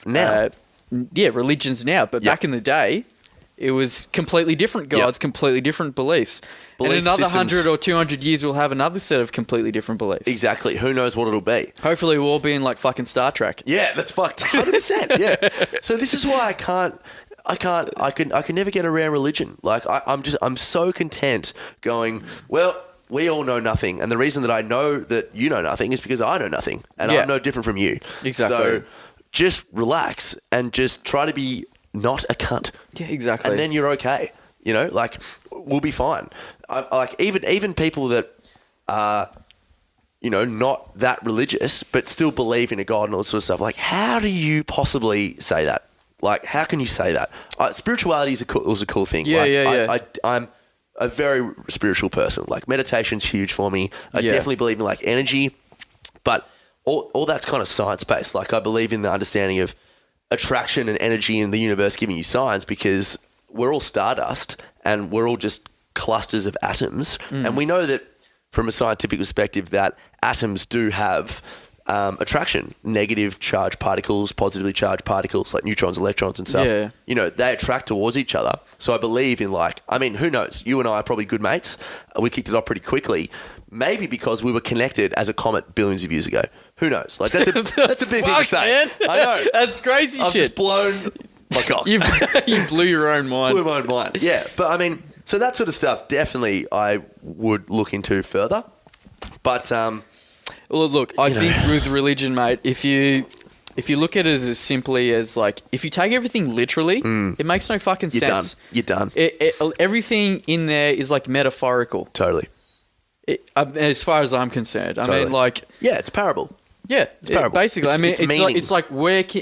C: now.
B: religions now. But back in the day, it was completely different gods, completely different beliefs. And in another
C: systems.
B: 100 or 200 years, we'll have another set of completely different beliefs.
C: Exactly. Who knows what it'll be?
B: Hopefully, we'll all be in like fucking Star Trek.
C: Yeah, that's fucked. 100%. Yeah. So this is why I can never get around religion. Like I'm so content going, well, we all know nothing. And the reason that I know that you know nothing is because I know nothing. And I'm no different from you.
B: Exactly.
C: So just relax and just try to be not a cunt.
B: Yeah, exactly.
C: And then you're okay. Like we'll be fine. Like even people that are, not that religious, but still believe in a God and all that sort of stuff. Like, how do you possibly say that? Like, how can you say that? Spirituality was a cool thing. I'm a very spiritual person. Like, meditation's huge for me. I definitely believe in, like, energy. But all that's kind of science-based. Like, I believe in the understanding of attraction and energy in the universe giving you signs, because we're all stardust and we're all just clusters of atoms. And we know that from a scientific perspective that atoms do have attraction, negative charged particles, positively charged particles like neutrons, electrons and stuff.
B: Yeah.
C: They attract towards each other. So I believe in who knows? You and I are probably good mates. We kicked it off pretty quickly. Maybe because we were connected as a comet billions of years ago. Who knows? Like that's a big thing to say.
B: Man.
C: I know.
B: That's crazy
C: I've
B: shit.
C: just blown my cock.
B: You blew your own mind.
C: Blew my own mind. Yeah. But I mean, so that sort of stuff definitely I would look into further. But
B: Well, look, I think with religion, mate, if you look at it as simply as like, if you take everything literally, it makes no fucking sense.
C: You're done.
B: Everything in there is like metaphorical.
C: Totally.
B: As far as I'm concerned, I mean, like,
C: yeah, it's parable.
B: Yeah,
C: it's parable.
B: Basically,
C: it's
B: like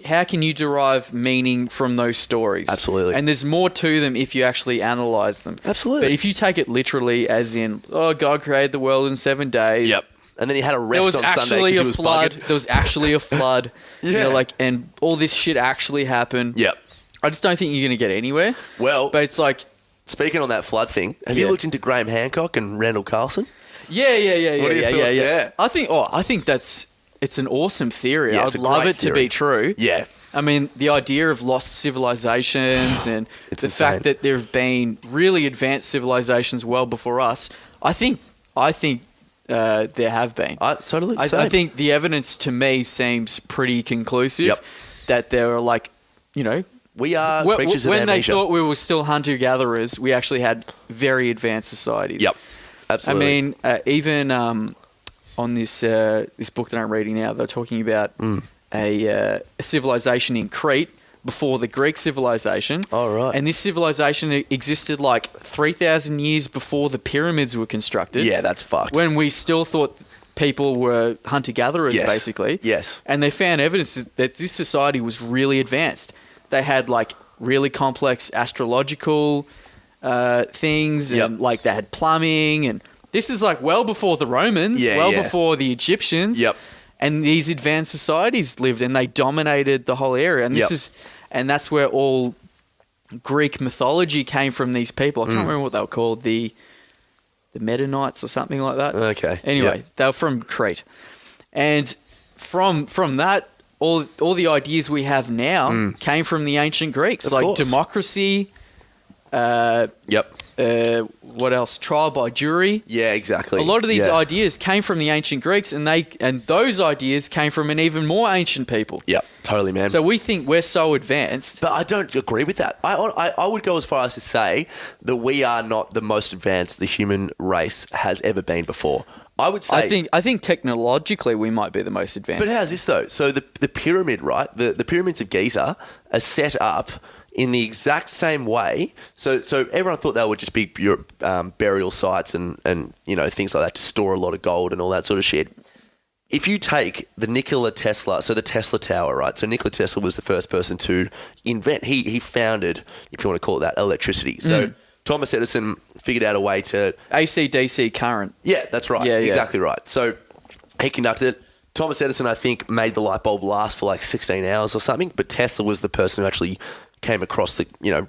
B: how can you derive meaning from those stories?
C: Absolutely.
B: And there's more to them if you actually analyze them.
C: Absolutely.
B: But if you take it literally, as in, God created the world in 7 days.
C: Yep. And then he had a rest on Sunday because he was
B: flood.
C: bugging.
B: There was actually a flood.
C: Yeah.
B: And all this shit actually happened.
C: Yep.
B: I just don't think you're going to get anywhere.
C: Well,
B: but it's like,
C: speaking on that flood thing, have you looked into Graham Hancock and Randall Carlson?
B: Yeah.
C: What are your thoughts? Yeah.
B: I think it's an awesome theory.
C: Yeah,
B: I'd love it to be true.
C: Yeah.
B: I mean, the idea of lost civilizations and
C: it's
B: the
C: insane.
B: fact that there have been really advanced civilizations well before us, I think there have been.
C: Totally.
B: I think the evidence to me seems pretty conclusive.
C: Yep.
B: That there are
C: we are creatures of
B: when they
C: amnesia.
B: thought we were still hunter-gatherers, we actually had very advanced societies.
C: Yep. Absolutely.
B: I mean, even on this book that I'm reading now, they're talking about a civilization in Crete before the Greek civilization.
C: Oh, right.
B: And this civilization existed like 3,000 years before the pyramids were constructed.
C: Yeah, that's fucked.
B: When we still thought people were hunter-gatherers, basically.
C: Yes.
B: And they found evidence that this society was really advanced. They had like really complex astrological things, and like they had plumbing, and this is like well before the Romans, before the Egyptians.
C: Yep.
B: And these advanced societies lived, and they dominated the whole area. And that's where all Greek mythology came from. These people, I can't remember what they were called, the Mennonites or something like that.
C: Okay.
B: Anyway, they were from Crete, and from that, all the ideas we have now came from the ancient Greeks,
C: Of
B: like
C: course.
B: democracy. What else? Trial by jury.
C: Yeah, exactly.
B: A lot of these ideas came from the ancient Greeks, and those ideas came from an even more ancient people.
C: Yep, totally, man.
B: So we think we're so advanced.
C: But I don't agree with that. I would go as far as to say that we are not the most advanced the human race has ever been before. I would say...
B: I think technologically we might be the most advanced.
C: But how's this, though? So the pyramid, right? The pyramids of Giza are set up in the exact same way. So everyone thought they would just be burial sites and things like that to store a lot of gold and all that sort of shit. If you take the Nikola Tesla, so the Tesla Tower, right? So Nikola Tesla was the first person to invent, he founded, if you want to call it that, electricity. So Thomas Edison figured out a way to...
B: AC/DC current.
C: Yeah, that's right.
B: Yeah.
C: Exactly right. So he conducted it. Thomas Edison, I think, made the light bulb last for like 16 hours or something, but Tesla was the person who actually came across the,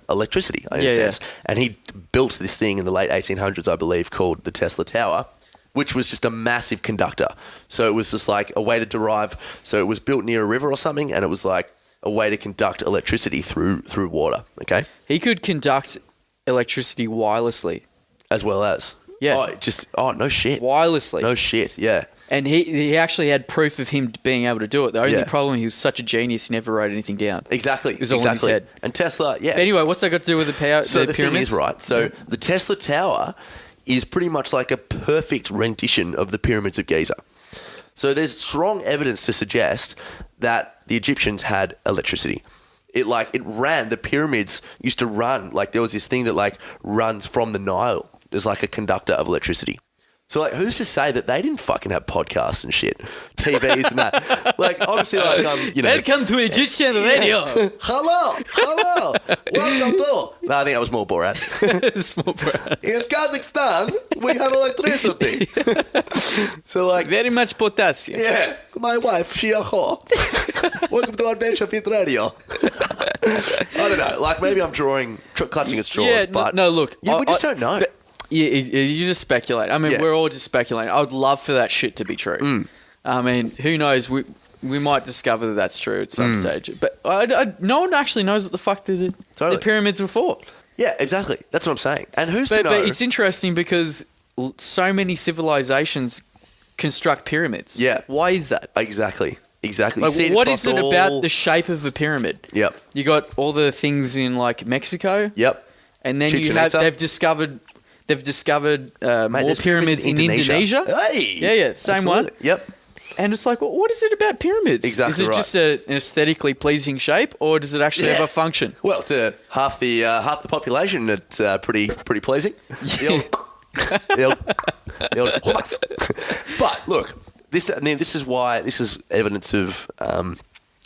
C: electricity in a sense. And he built this thing in the late 1800s, I believe, called the Tesla Tower, which was just a massive conductor. So it was just like a way to derive. So it was built near a river or something, and it was like a way to conduct electricity through water. Okay,
B: He could conduct electricity wirelessly.
C: as well as no shit,
B: Wirelessly.
C: no shit, yeah.
B: And he actually had proof of him being able to do it. The only
C: Yeah.
B: problem, he was such a genius, he never wrote anything down.
C: Exactly.
B: It was all in his head.
C: And Tesla, yeah.
B: But anyway, what's that got to do with the power?
C: So the thing
B: pyramids?
C: is, right, so the Tesla Tower is pretty much like a perfect rendition of the pyramids of Giza. So there's strong evidence to suggest that the Egyptians had electricity. The pyramids used to run, like there was this thing that like runs from the Nile. There's like a conductor of electricity. So, like, who's to say that they didn't fucking have podcasts and shit, TVs and that? Like, obviously, like,
B: Welcome to Egyptian radio.
C: Hello, welcome to. No, I think that was more Borat.
B: Small bro.
C: In Kazakhstan, we have electricity. So, like,
B: Very much potassium.
C: yeah, my wife, she a whore. Welcome to Adventure Fit Radio. I don't know, like, maybe I'm clutching at straws,
B: Yeah,
C: but
B: no, look.
C: we just don't know.
B: Yeah, you just speculate. I mean,
C: Yeah.
B: we're all just speculating. I would love for that shit to be true. I mean, who knows? We might discover that that's true at some stage. But no one actually knows what the fuck the pyramids were for.
C: Yeah, exactly. That's what I'm saying. And who's to know?
B: But it's interesting because so many civilizations construct pyramids.
C: Yeah.
B: Why is that?
C: Exactly.
B: Like,
C: You see
B: what
C: across
B: is it
C: all-
B: about the shape of a pyramid?
C: Yep.
B: You got all the things in like Mexico.
C: Yep.
B: And then
C: Chichen Itza.
B: they've discovered more
C: there's
B: pyramids in Indonesia.
C: Hey.
B: Yeah, same one.
C: Absolutely. Yep.
B: And it's like, well, what is it about pyramids?
C: Exactly
B: Is it
C: right.
B: just an aesthetically pleasing shape, or does it actually have a function?
C: Well, to half the population, it's pretty pleasing. The old hummus. But look, this is evidence of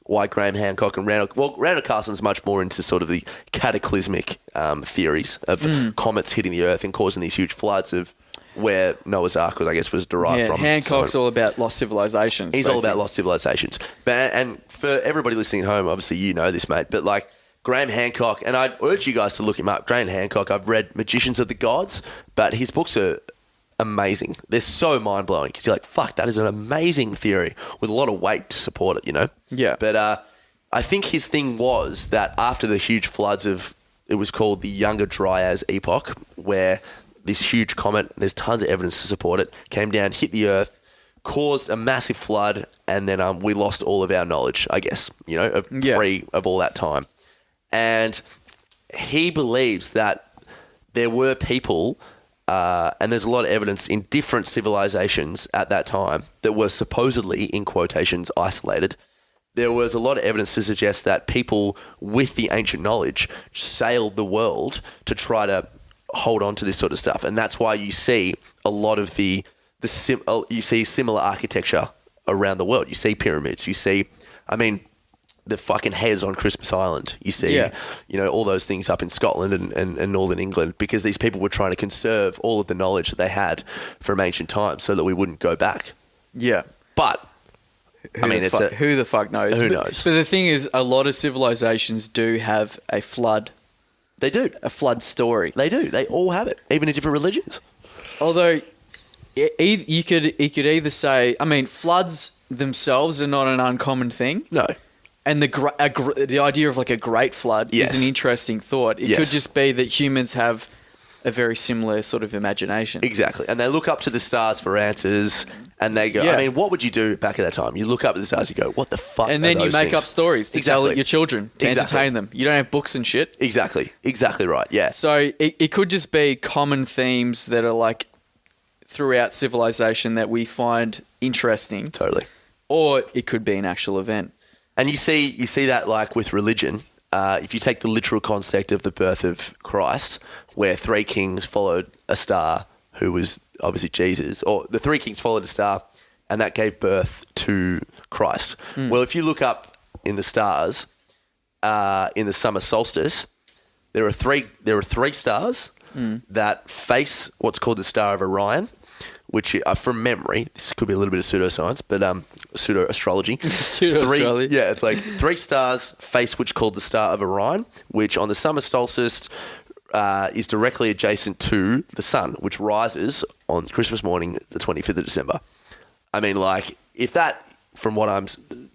C: why Graham Hancock and Randall Carson's much more into sort of the cataclysmic theories of comets hitting the Earth and causing these huge floods of where Noah's Ark was derived from.
B: Hancock's all about lost civilizations.
C: He's all about lost civilizations. And for everybody listening at home, obviously you know this, mate, but like Graham Hancock, and I'd urge you guys to look him up. Graham Hancock, I've read Magicians of the Gods, but his books are amazing. They're so mind-blowing because you're like, fuck, that is an amazing theory with a lot of weight to support it, you know?
B: Yeah.
C: But I think his thing was that after the huge floods it was called the Younger Dryas Epoch, where this huge comet, there's tons of evidence to support it, came down, hit the Earth, caused a massive flood, and then we lost all of our knowledge, I guess, of all that time. And he believes that there were people, and there's a lot of evidence in different civilizations at that time that were supposedly, in quotations, isolated. There was a lot of evidence to suggest that people with the ancient knowledge sailed the world to try to hold on to this sort of stuff. And that's why you see a lot of you see similar architecture around the world. You see pyramids. You see, the fucking heads on Christmas Island. You see, all those things up in Scotland and northern England, because these people were trying to conserve all of the knowledge that they had from ancient times so that we wouldn't go back.
B: Yeah.
C: But,
B: who the fuck knows?
C: Who knows?
B: But the thing is, a lot of civilizations do have a flood.
C: They do.
B: A flood story.
C: They do. They all have it, even in different religions.
B: Although, you could either say, floods themselves are not an uncommon thing.
C: No.
B: And the idea of like a great flood is an interesting thought. It could just be that humans have a very similar sort of imagination.
C: Exactly. And they look up to the stars for answers, and they go, what would you do back at that time? You look up at the stars, you go, what the fuck
B: And then you make up stories to tell your children, to entertain them. You don't have books and shit.
C: Exactly. Exactly right, yeah.
B: So it could just be common themes that are like throughout civilization that we find interesting.
C: Totally.
B: Or it could be an actual event.
C: And you see that like with religion, if you take the literal concept of the birth of Christ, where three kings followed a star who was obviously Jesus, or the three kings followed a star and that gave birth to Christ. Well, if you look up in the stars, in the summer solstice, there are three stars that face what's called the Star of Orion, which from memory, this could be a little bit of pseudoscience, but pseudo-astrology.
B: Pseudo-astrology.
C: Yeah, it's like 3 stars face which called the Star of Orion, which on the summer solstice is directly adjacent to the sun, which rises on Christmas morning, the 25th of December. I mean, like, if that, from what I'm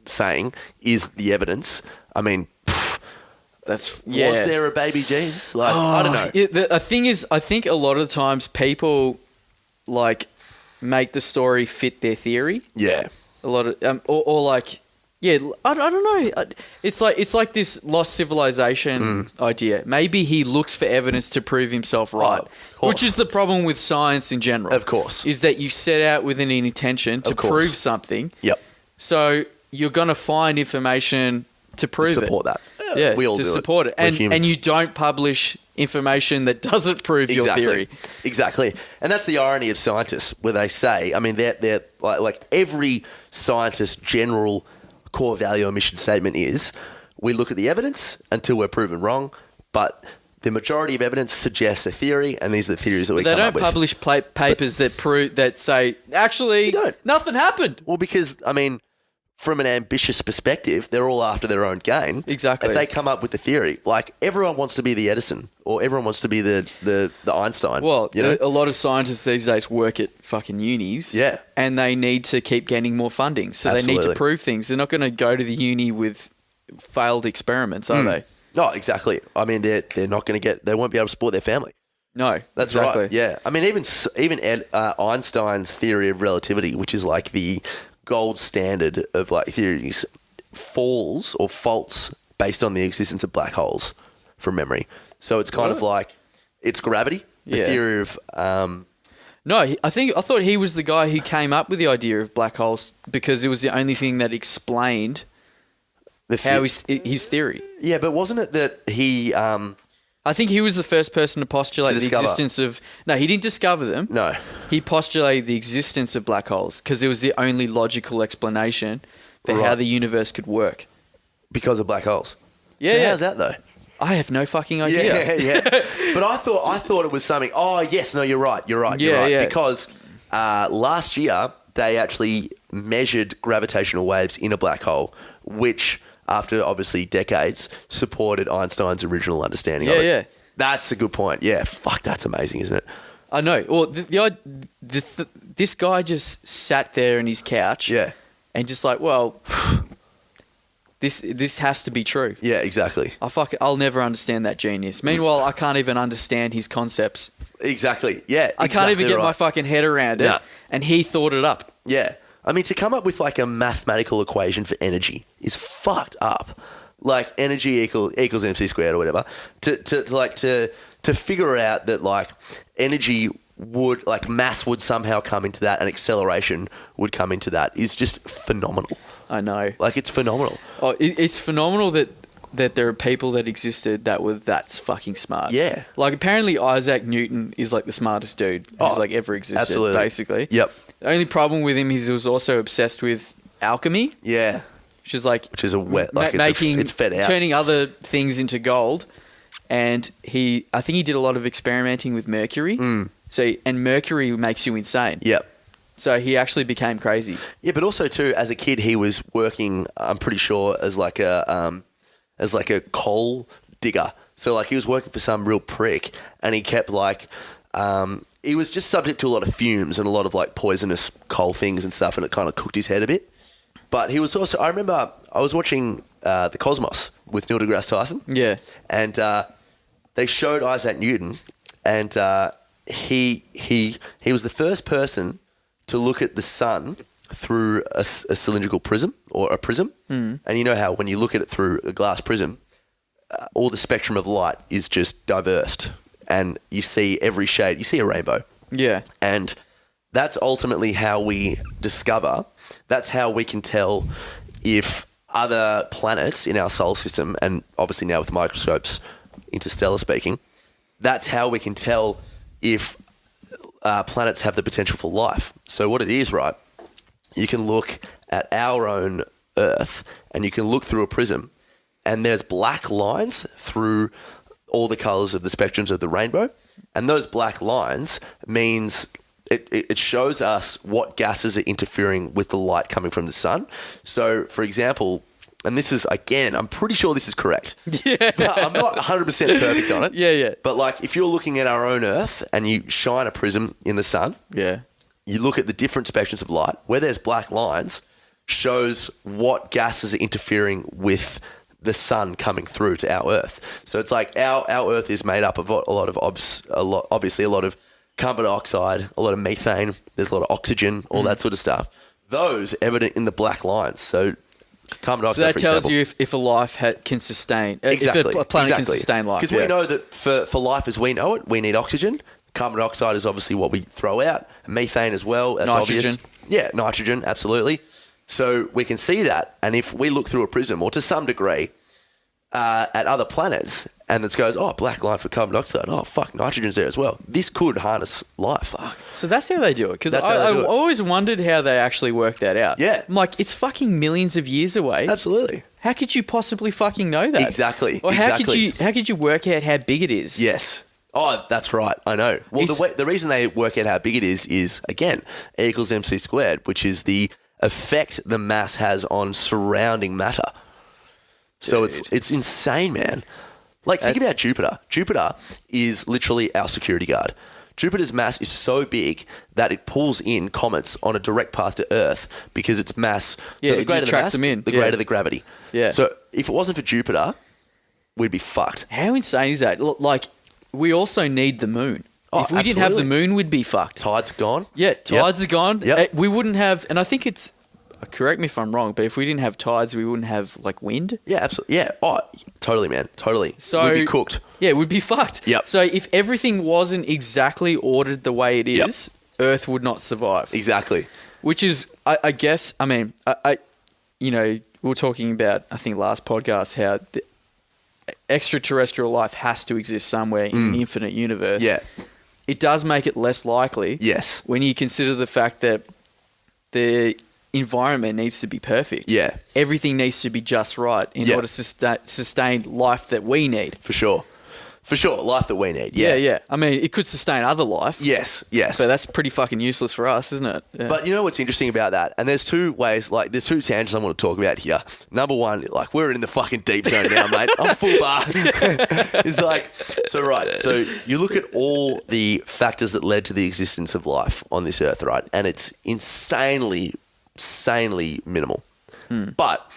C: saying, is the evidence, I mean, was there a baby Jesus? Like, I don't know.
B: The thing is, I think a lot of times people like make the story fit their theory.
C: Yeah.
B: A lot of or like, yeah, I don't know. It's like this lost civilization idea. Maybe he looks for evidence to prove himself right, which is the problem with science in general.
C: Of course,
B: is that you set out with an intention to prove something.
C: Yep.
B: So you're gonna find information to prove
C: support that.
B: Yeah,
C: we all
B: to
C: do
B: support it.
C: And
B: you don't publish information that doesn't prove your theory.
C: Exactly. And that's the irony of scientists, where they say, I mean, they're like every scientist's general core value or mission statement is, we look at the evidence until we're proven wrong, but the majority of evidence suggests a theory, and these are the theories that we come up with.
B: They don't publish papers that say, actually, nothing happened.
C: Well, because, I mean, from an ambitious perspective, they're all after their own gain.
B: Exactly.
C: If they come up with the theory, like everyone wants to be the Edison or everyone wants to be the Einstein.
B: Well,
C: you know?
B: a lot of scientists these days work at fucking unis.
C: Yeah.
B: And they need to keep getting more funding. So they need to prove things. They're not going to go to the uni with failed experiments, are they?
C: No, exactly. I mean, they're not going to they won't be able to support their family.
B: No,
C: that's
B: exactly.
C: right. Yeah. I mean, even Einstein's theory of relativity, which is like the gold standard of like theories, falls or faults based on the existence of black holes from memory. So it's kind of like it's gravity. The theory of
B: no, I thought he was the guy who came up with the idea of black holes because it was the only thing that explained his theory.
C: Yeah, but wasn't it that he
B: I think he was the first person to postulate the existence of... No, he didn't discover them.
C: No.
B: He postulated the existence of black holes because it was the only logical explanation for how the universe could work.
C: Because of black holes?
B: Yeah.
C: So how's that, though?
B: I have no fucking idea.
C: Yeah. But I thought it was something... Oh, yes, no, you're right. You're right. Because last year, they actually measured gravitational waves in a black hole, which... after obviously decades, supported Einstein's original understanding of it. Yeah. That's a good point. Yeah, fuck, that's amazing, isn't it?
B: I know. Well, this guy just sat there on his couch and just like, well, this has to be true.
C: Yeah, exactly.
B: I'll never understand that genius. Meanwhile, I can't even understand his concepts.
C: Exactly. Yeah,
B: I can't even get my fucking head around it, and he thought it up.
C: Yeah. I mean, to come up with like a mathematical equation for energy is fucked up. Like energy equals MC squared or whatever. To figure out that like energy would like mass would somehow come into that and acceleration would come into that is just phenomenal.
B: I know.
C: Like it's phenomenal.
B: Oh, it's phenomenal that there are people that existed that were that fucking smart.
C: Yeah.
B: Like apparently Isaac Newton is like the smartest dude who's like ever existed.
C: Absolutely.
B: Basically.
C: Yep.
B: The only problem with him is he was also obsessed with alchemy.
C: Yeah.
B: Which is a wet, like
C: it's fed out.
B: Turning other things into gold. And I think he did a lot of experimenting with mercury. And mercury makes you insane.
C: Yep.
B: So he actually became crazy.
C: Yeah, but also too, as a kid, he was working, I'm pretty sure, as like a coal digger. So like he was working for some real prick and he kept like, he was just subject to a lot of fumes and a lot of like poisonous coal things and stuff, and it kind of cooked his head a bit. But he was also, I remember I was watching The Cosmos with Neil deGrasse Tyson.
B: Yeah.
C: And they showed Isaac Newton, and he was the first person to look at the sun through a cylindrical prism or a prism. And you know how when you look at it through a glass prism, all the spectrum of light is just diversed. And you see every shade. You see a rainbow.
B: Yeah.
C: And that's ultimately how we discover. That's how we can tell if other planets in our solar system, and obviously now with microscopes, interstellar speaking, that's how we can tell if planets have the potential for life. So what it is, right, you can look at our own Earth and you can look through a prism and there's black lines through all the colours of the spectrums of the rainbow, and those black lines means it shows us what gases are interfering with the light coming from the sun. So, for example, and this is, again, I'm pretty sure this is correct.
B: Yeah.
C: But I'm not 100% perfect on it.
B: Yeah.
C: But like, if you're looking at our own Earth and you shine a prism in the sun,
B: Yeah.
C: you look at the different spectrums of light, where there's black lines, shows what gases are interfering with the sun coming through to our Earth. So it's like our Earth is made up of obviously a lot of carbon dioxide, a lot of methane, there's a lot of oxygen, all that sort of stuff. Those evident in the black lines. So carbon dioxide,
B: So that
C: for
B: tells
C: example,
B: you if a life can sustain,
C: exactly,
B: if a planet can sustain life.
C: Because we know that for life as we know it, we need oxygen. Carbon dioxide is obviously what we throw out. Methane as well. That's
B: Nitrogen.
C: obvious. Yeah, nitrogen, absolutely. So we can see that. And if we look through a prism, or to some degree, at other planets, and it goes, oh, black line for carbon dioxide. Oh, fuck, nitrogen's there as well. This could harness life.
B: So that's how they do it. Because
C: That's how
B: I
C: they do it.
B: always wondered how they actually work that out.
C: Yeah.
B: I'm like, it's fucking millions of years away.
C: Absolutely.
B: How could you possibly fucking know that?
C: Exactly.
B: Or how
C: exactly.
B: could you work out how big it is?
C: Yes. Oh, that's right. I know. Well, the reason they work out how big it is, again, E equals mc squared, which is the effect the mass has on surrounding matter. So it's insane, man. Like, think about Jupiter. Jupiter is literally our security guard. Jupiter's mass is so big that it pulls in comets on a direct path to Earth because its mass.
B: Yeah,
C: so the
B: it
C: greater the
B: tracks
C: mass,
B: them in.
C: the
B: Yeah.
C: greater the gravity.
B: Yeah.
C: So if it wasn't for Jupiter, we'd be fucked.
B: How insane is that? Like, we also need the moon.
C: Oh,
B: if we didn't have the
C: absolutely.
B: moon, we'd be fucked.
C: Tides gone.
B: Yeah, tides are gone.
C: Yep.
B: We wouldn't have, and I think it's, correct me if I'm wrong, but if we didn't have tides, we wouldn't have, like, wind.
C: Yeah, absolutely. Yeah. Oh, totally, man. Totally.
B: So
C: we'd be cooked.
B: Yeah, we'd be fucked.
C: Yep.
B: So if everything wasn't exactly ordered the way it is, Earth would not survive.
C: Exactly.
B: Which is, I guess, I mean, you know, we were talking about, I think last podcast, how the extraterrestrial life has to exist somewhere in an infinite universe.
C: Yeah.
B: It does make it less likely.
C: Yes.
B: When you consider the fact that the environment needs to be perfect.
C: Yeah.
B: Everything needs to be just right in order to sustain life that we need.
C: For sure. For sure. Life that we need.
B: Yeah. I mean, it could sustain other life.
C: Yes.
B: But that's pretty fucking useless for us, isn't it? Yeah.
C: But you know what's interesting about that? And there's two ways, like, there's two tangents I want to talk about here. Number one, like, we're in the fucking deep zone now, mate. I'm full bar. It's like, so you look at all the factors that led to the existence of life on this earth, right? And it's insanely minimal. But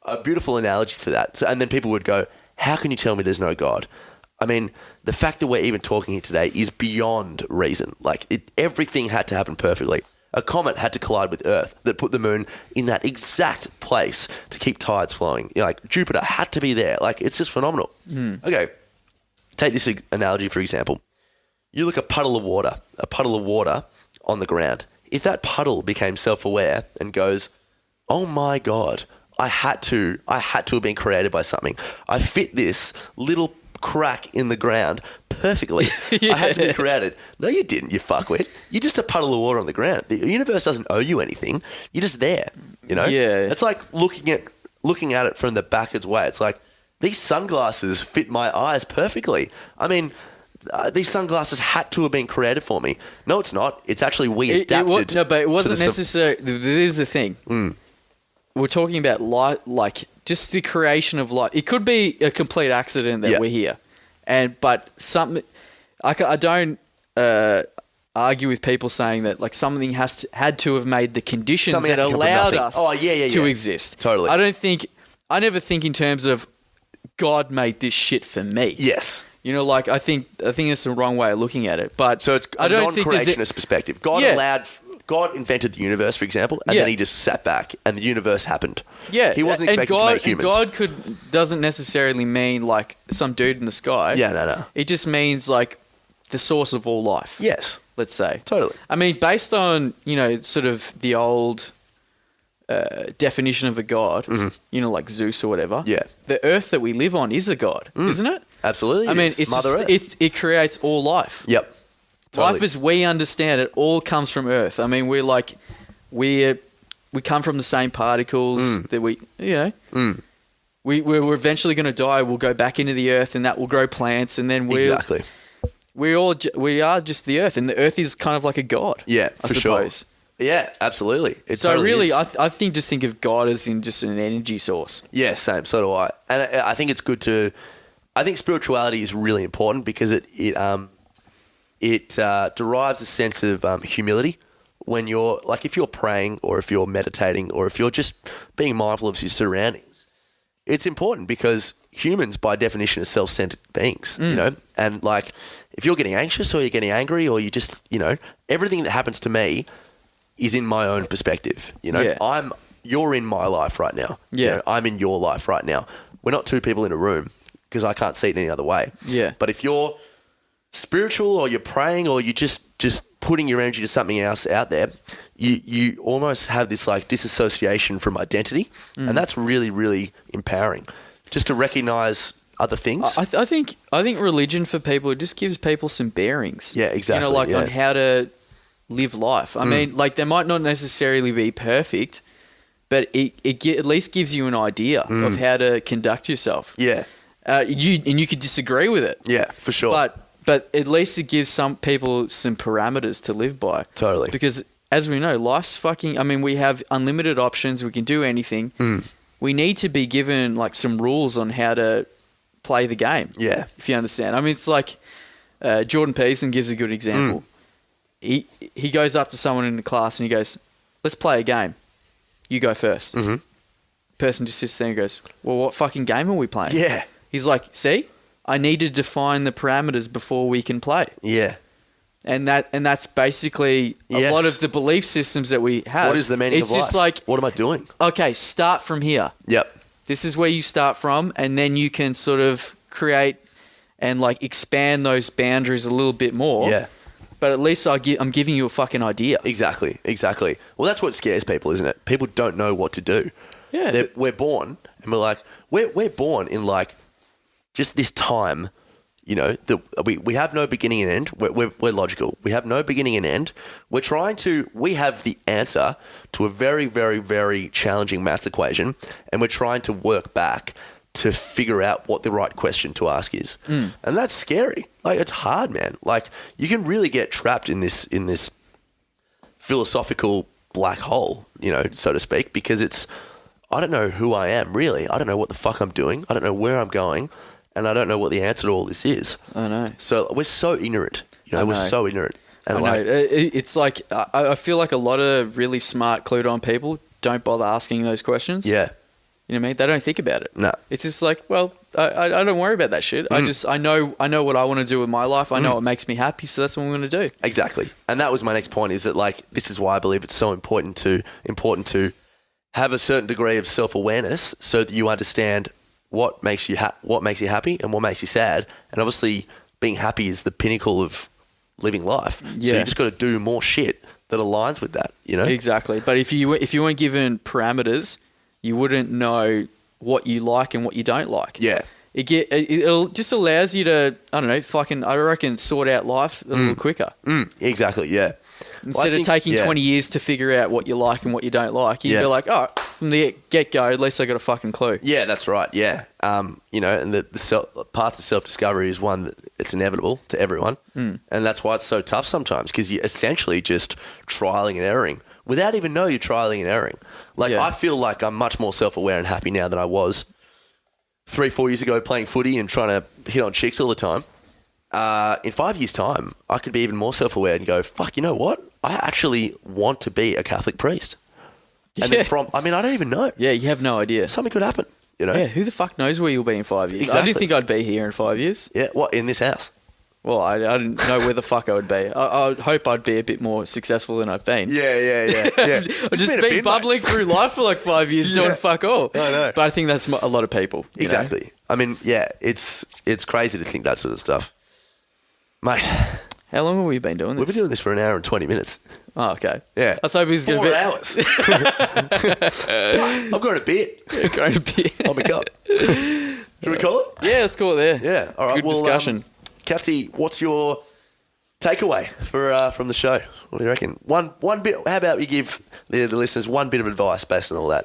C: a beautiful analogy for that. So, and then people would go, how can you tell me there's no God? I mean, the fact that we're even talking here today is beyond reason. Like, everything had to happen perfectly. A comet had to collide with Earth that put the moon in that exact place to keep tides flowing. You know, like, Jupiter had to be there. Like, it's just phenomenal. Okay, take this analogy, for example. You look at a puddle of water on the ground. If that puddle became self-aware and goes, oh my God, I had to have been created by something. I fit this little crack in the ground perfectly. I had to be created. No, you didn't, you fuckwit. You're just a puddle of water on the ground. The universe doesn't owe you anything. You're just there, you know?
B: Yeah.
C: It's like looking at it from the backwards way. It's like, these sunglasses fit my eyes perfectly. I mean, these sunglasses had to have been created for me. No, it's not. It's actually we adapted.
B: No, but it wasn't necessary. This is the thing. We're talking about light, like just the creation of light. It could be a complete accident that we're here, but something. I don't argue with people saying that like something had to have made the conditions
C: Something
B: that
C: had to come from
B: allowed
C: nothing.
B: us to exist.
C: Totally.
B: I never think in terms of God made this shit for me.
C: Yes.
B: You know, like I think it's the wrong way of looking at it. But
C: So it's a non-creationist perspective. God invented the universe, for example, and then he just sat back and the universe happened.
B: Yeah.
C: He wasn't expecting to make humans.
B: And God doesn't necessarily mean like some dude in the sky.
C: Yeah, no.
B: It just means like the source of all life.
C: Yes.
B: Let's say.
C: Totally.
B: I mean, based on, you know, sort of the old definition of a god, you know, like Zeus or whatever.
C: Yeah.
B: The earth that we live on is a god, isn't it?
C: Absolutely.
B: I mean, it's
C: Mother Earth.
B: it creates all life.
C: Yep. Totally.
B: Life as we understand it all comes from Earth. I mean, we come from the same particles that we're eventually going to die. We'll go back into the Earth, and that will grow plants, and then
C: Exactly.
B: we are just the earth, and the earth is kind of like a god.
C: Yeah,
B: I
C: for sure.
B: suppose.
C: Yeah, absolutely. It
B: So
C: totally
B: really,
C: is.
B: I think of God as in just an energy source.
C: Yeah, same. So do I. And I think it's good to. I think spirituality is really important because it derives a sense of humility when you're like if you're praying or if you're meditating or if you're just being mindful of your surroundings. It's important because humans, by definition, are self-centered beings. You know, and like if you're getting anxious or you're getting angry or you just everything that happens to me is in my own perspective.
B: Yeah.
C: You're in my life right now.
B: Yeah.
C: I'm in your life right now. We're not two people in a room because I can't see it any other way.
B: Yeah.
C: But if you're spiritual or you're praying or you're just putting your energy to something else out there, you almost have this like disassociation from identity. And that's really, really empowering just to recognize other things.
B: I think religion for people, it just gives people some bearings.
C: Yeah, exactly.
B: On how to live life. I mean, like they might not necessarily be perfect, but it at least gives you an idea of how to conduct yourself.
C: Yeah.
B: You could disagree with it.
C: Yeah, for sure.
B: But at least it gives some people some parameters to live by.
C: Totally.
B: Because as we know, life's fucking. I mean, we have unlimited options. We can do anything. We need to be given like some rules on how to play the game.
C: Yeah.
B: If you understand. I mean, it's like Jordan Peterson gives a good example. He goes up to someone in the class and he goes, "Let's play a game. You go first." Person just sits there and goes, "Well, what fucking game are we playing?"
C: Yeah.
B: He's like, "See, I need to define the parameters before we can play."
C: Yeah.
B: And that's basically a lot of the belief systems that we have.
C: What is the meaning of life?
B: It's just like,
C: what am I doing?
B: Okay, start from here.
C: Yep.
B: This is where you start from, and then you can sort of create and like expand those boundaries a little bit more.
C: Yeah.
B: But at least I'm giving you a fucking idea.
C: Exactly. Well, that's what scares people, isn't it? People don't know what to do.
B: Yeah.
C: We're born, and we're like, we're born in like just this time, that we have no beginning and end. We're logical. We have no beginning and end. We have the answer to a very, very, very challenging maths equation, and we're trying to work back to figure out what the right question to ask is. And that's scary. Like, it's hard, man. Like, you can really get trapped in this philosophical black hole, so to speak, because I don't know who I am, really. I don't know what the fuck I'm doing. I don't know where I'm going, and I don't know what the answer to all this is.
B: I know.
C: So we're so ignorant. We're so ignorant. And
B: I know. It's like, I feel like a lot of really smart, clued on people don't bother asking those questions.
C: Yeah.
B: You know what I mean? They don't think about it.
C: No.
B: It's just like, well, I don't worry about that shit. I know what I want to do with my life. I know what makes me happy, so that's what I'm going to do.
C: Exactly. And that was my next point, is that like this is why I believe it's so important to have a certain degree of self-awareness so that you understand what makes you happy and what makes you sad. And obviously being happy is the pinnacle of living life.
B: Yeah.
C: So you just got to do more shit that aligns with that,
B: Exactly. But if you weren't given parameters, you wouldn't know what you like and what you don't like.
C: Yeah.
B: It just allows you to, I don't know, I reckon sort out life a little quicker.
C: Exactly, yeah.
B: Instead of taking 20 years to figure out what you like and what you don't like, you'd be like, oh, from the get-go, at least I got a fucking clue.
C: Yeah, that's right, yeah. And the path to self-discovery is one that it's inevitable to everyone. And that's why it's so tough sometimes, because you're essentially just trialing and erroring without even know you're trialing and erroring. Like, I feel like I'm much more self-aware and happy now than I was 3-4 years ago playing footy and trying to hit on chicks all the time. In 5 years' time, I could be even more self-aware and go, fuck, you know what? I actually want to be a Catholic priest. And then I don't even know.
B: Yeah, you have no idea.
C: Something could happen,
B: Yeah, who the fuck knows where you'll be in 5 years?
C: Exactly.
B: I didn't think I'd be here in 5 years.
C: Yeah, what, in this house?
B: Well, I didn't know where the fuck I would be. I hope I'd be a bit more successful than I've been.
C: Yeah.
B: I've just been bubbling through life for like 5 years doing fuck all.
C: I know.
B: But I think that's a lot of people.
C: Exactly.
B: You know?
C: I mean, yeah, it's crazy to think that sort of stuff. Mate.
B: How long have we been doing this?
C: We've been doing this for an hour and 20 minutes.
B: Oh, okay.
C: Yeah.
B: I was hoping it was going to be
C: 4 hours. I've got a bit.
B: Going a bit.
C: Oh my God. Should we call it?
B: Yeah, let's call it there.
C: Yeah. All right.
B: Good discussion.
C: Katsy, what's your takeaway from the show? What do you reckon? One bit. How about you give the listeners one bit of advice based on all that?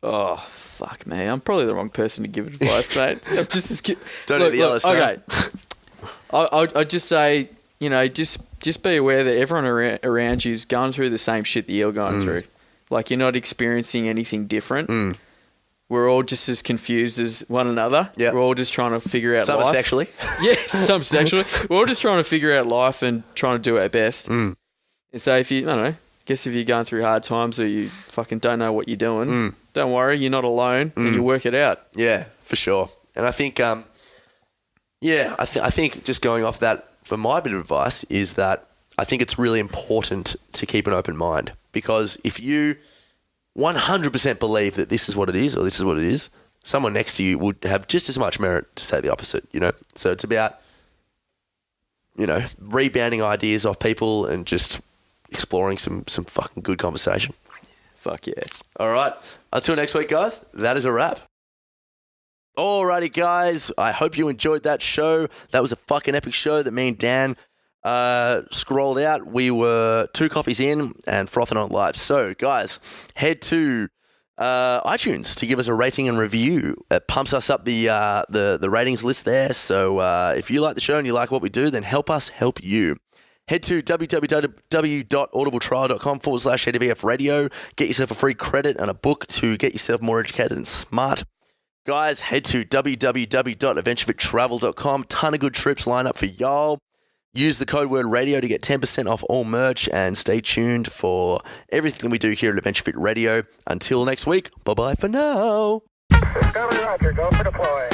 B: Oh, fuck me. I'm probably the wrong person to give advice, mate. I'm just as
C: Don't let the others know.
B: Okay. I'd just say, just be aware that everyone around you is going through the same shit that you're going through. Like, you're not experiencing anything different. We're all just as confused as one another.
C: Yep.
B: We're all just trying to figure out
C: Some
B: life.
C: sexually.
B: Yes, some sexually. We're all just trying to figure out life and trying to do our best. And so if you, I don't know, guess if you're going through hard times or you fucking don't know what you're doing, don't worry, you're not alone and you work it out.
C: Yeah, for sure. And I think, I think just going off that, for my bit of advice is that I think it's really important to keep an open mind, because if you 100% believe that this is what it is or this is what it is, someone next to you would have just as much merit to say the opposite, So it's about, rebounding ideas off people and just exploring some fucking good conversation.
B: Fuck yeah.
C: All right. Until next week, guys, that is a wrap. Alrighty, guys. I hope you enjoyed that show. That was a fucking epic show that me and Dan scrolled out. We were 2 coffees in and frothing on live. So, guys, head to iTunes to give us a rating and review. It pumps us up the ratings list there. So, if you like the show and you like what we do, then help us help you. Head to www.audibletrial.com/ADVF radio. Get yourself a free credit and a book to get yourself more educated and smart. Guys, head to www.adventurefittravel.com. Ton of good trips lined up for y'all. Use the code word radio to get 10% off all merch, and stay tuned for everything we do here at Adventure Fit Radio. Until next week, bye-bye for now.
A: Discovery Roger, go for deploy.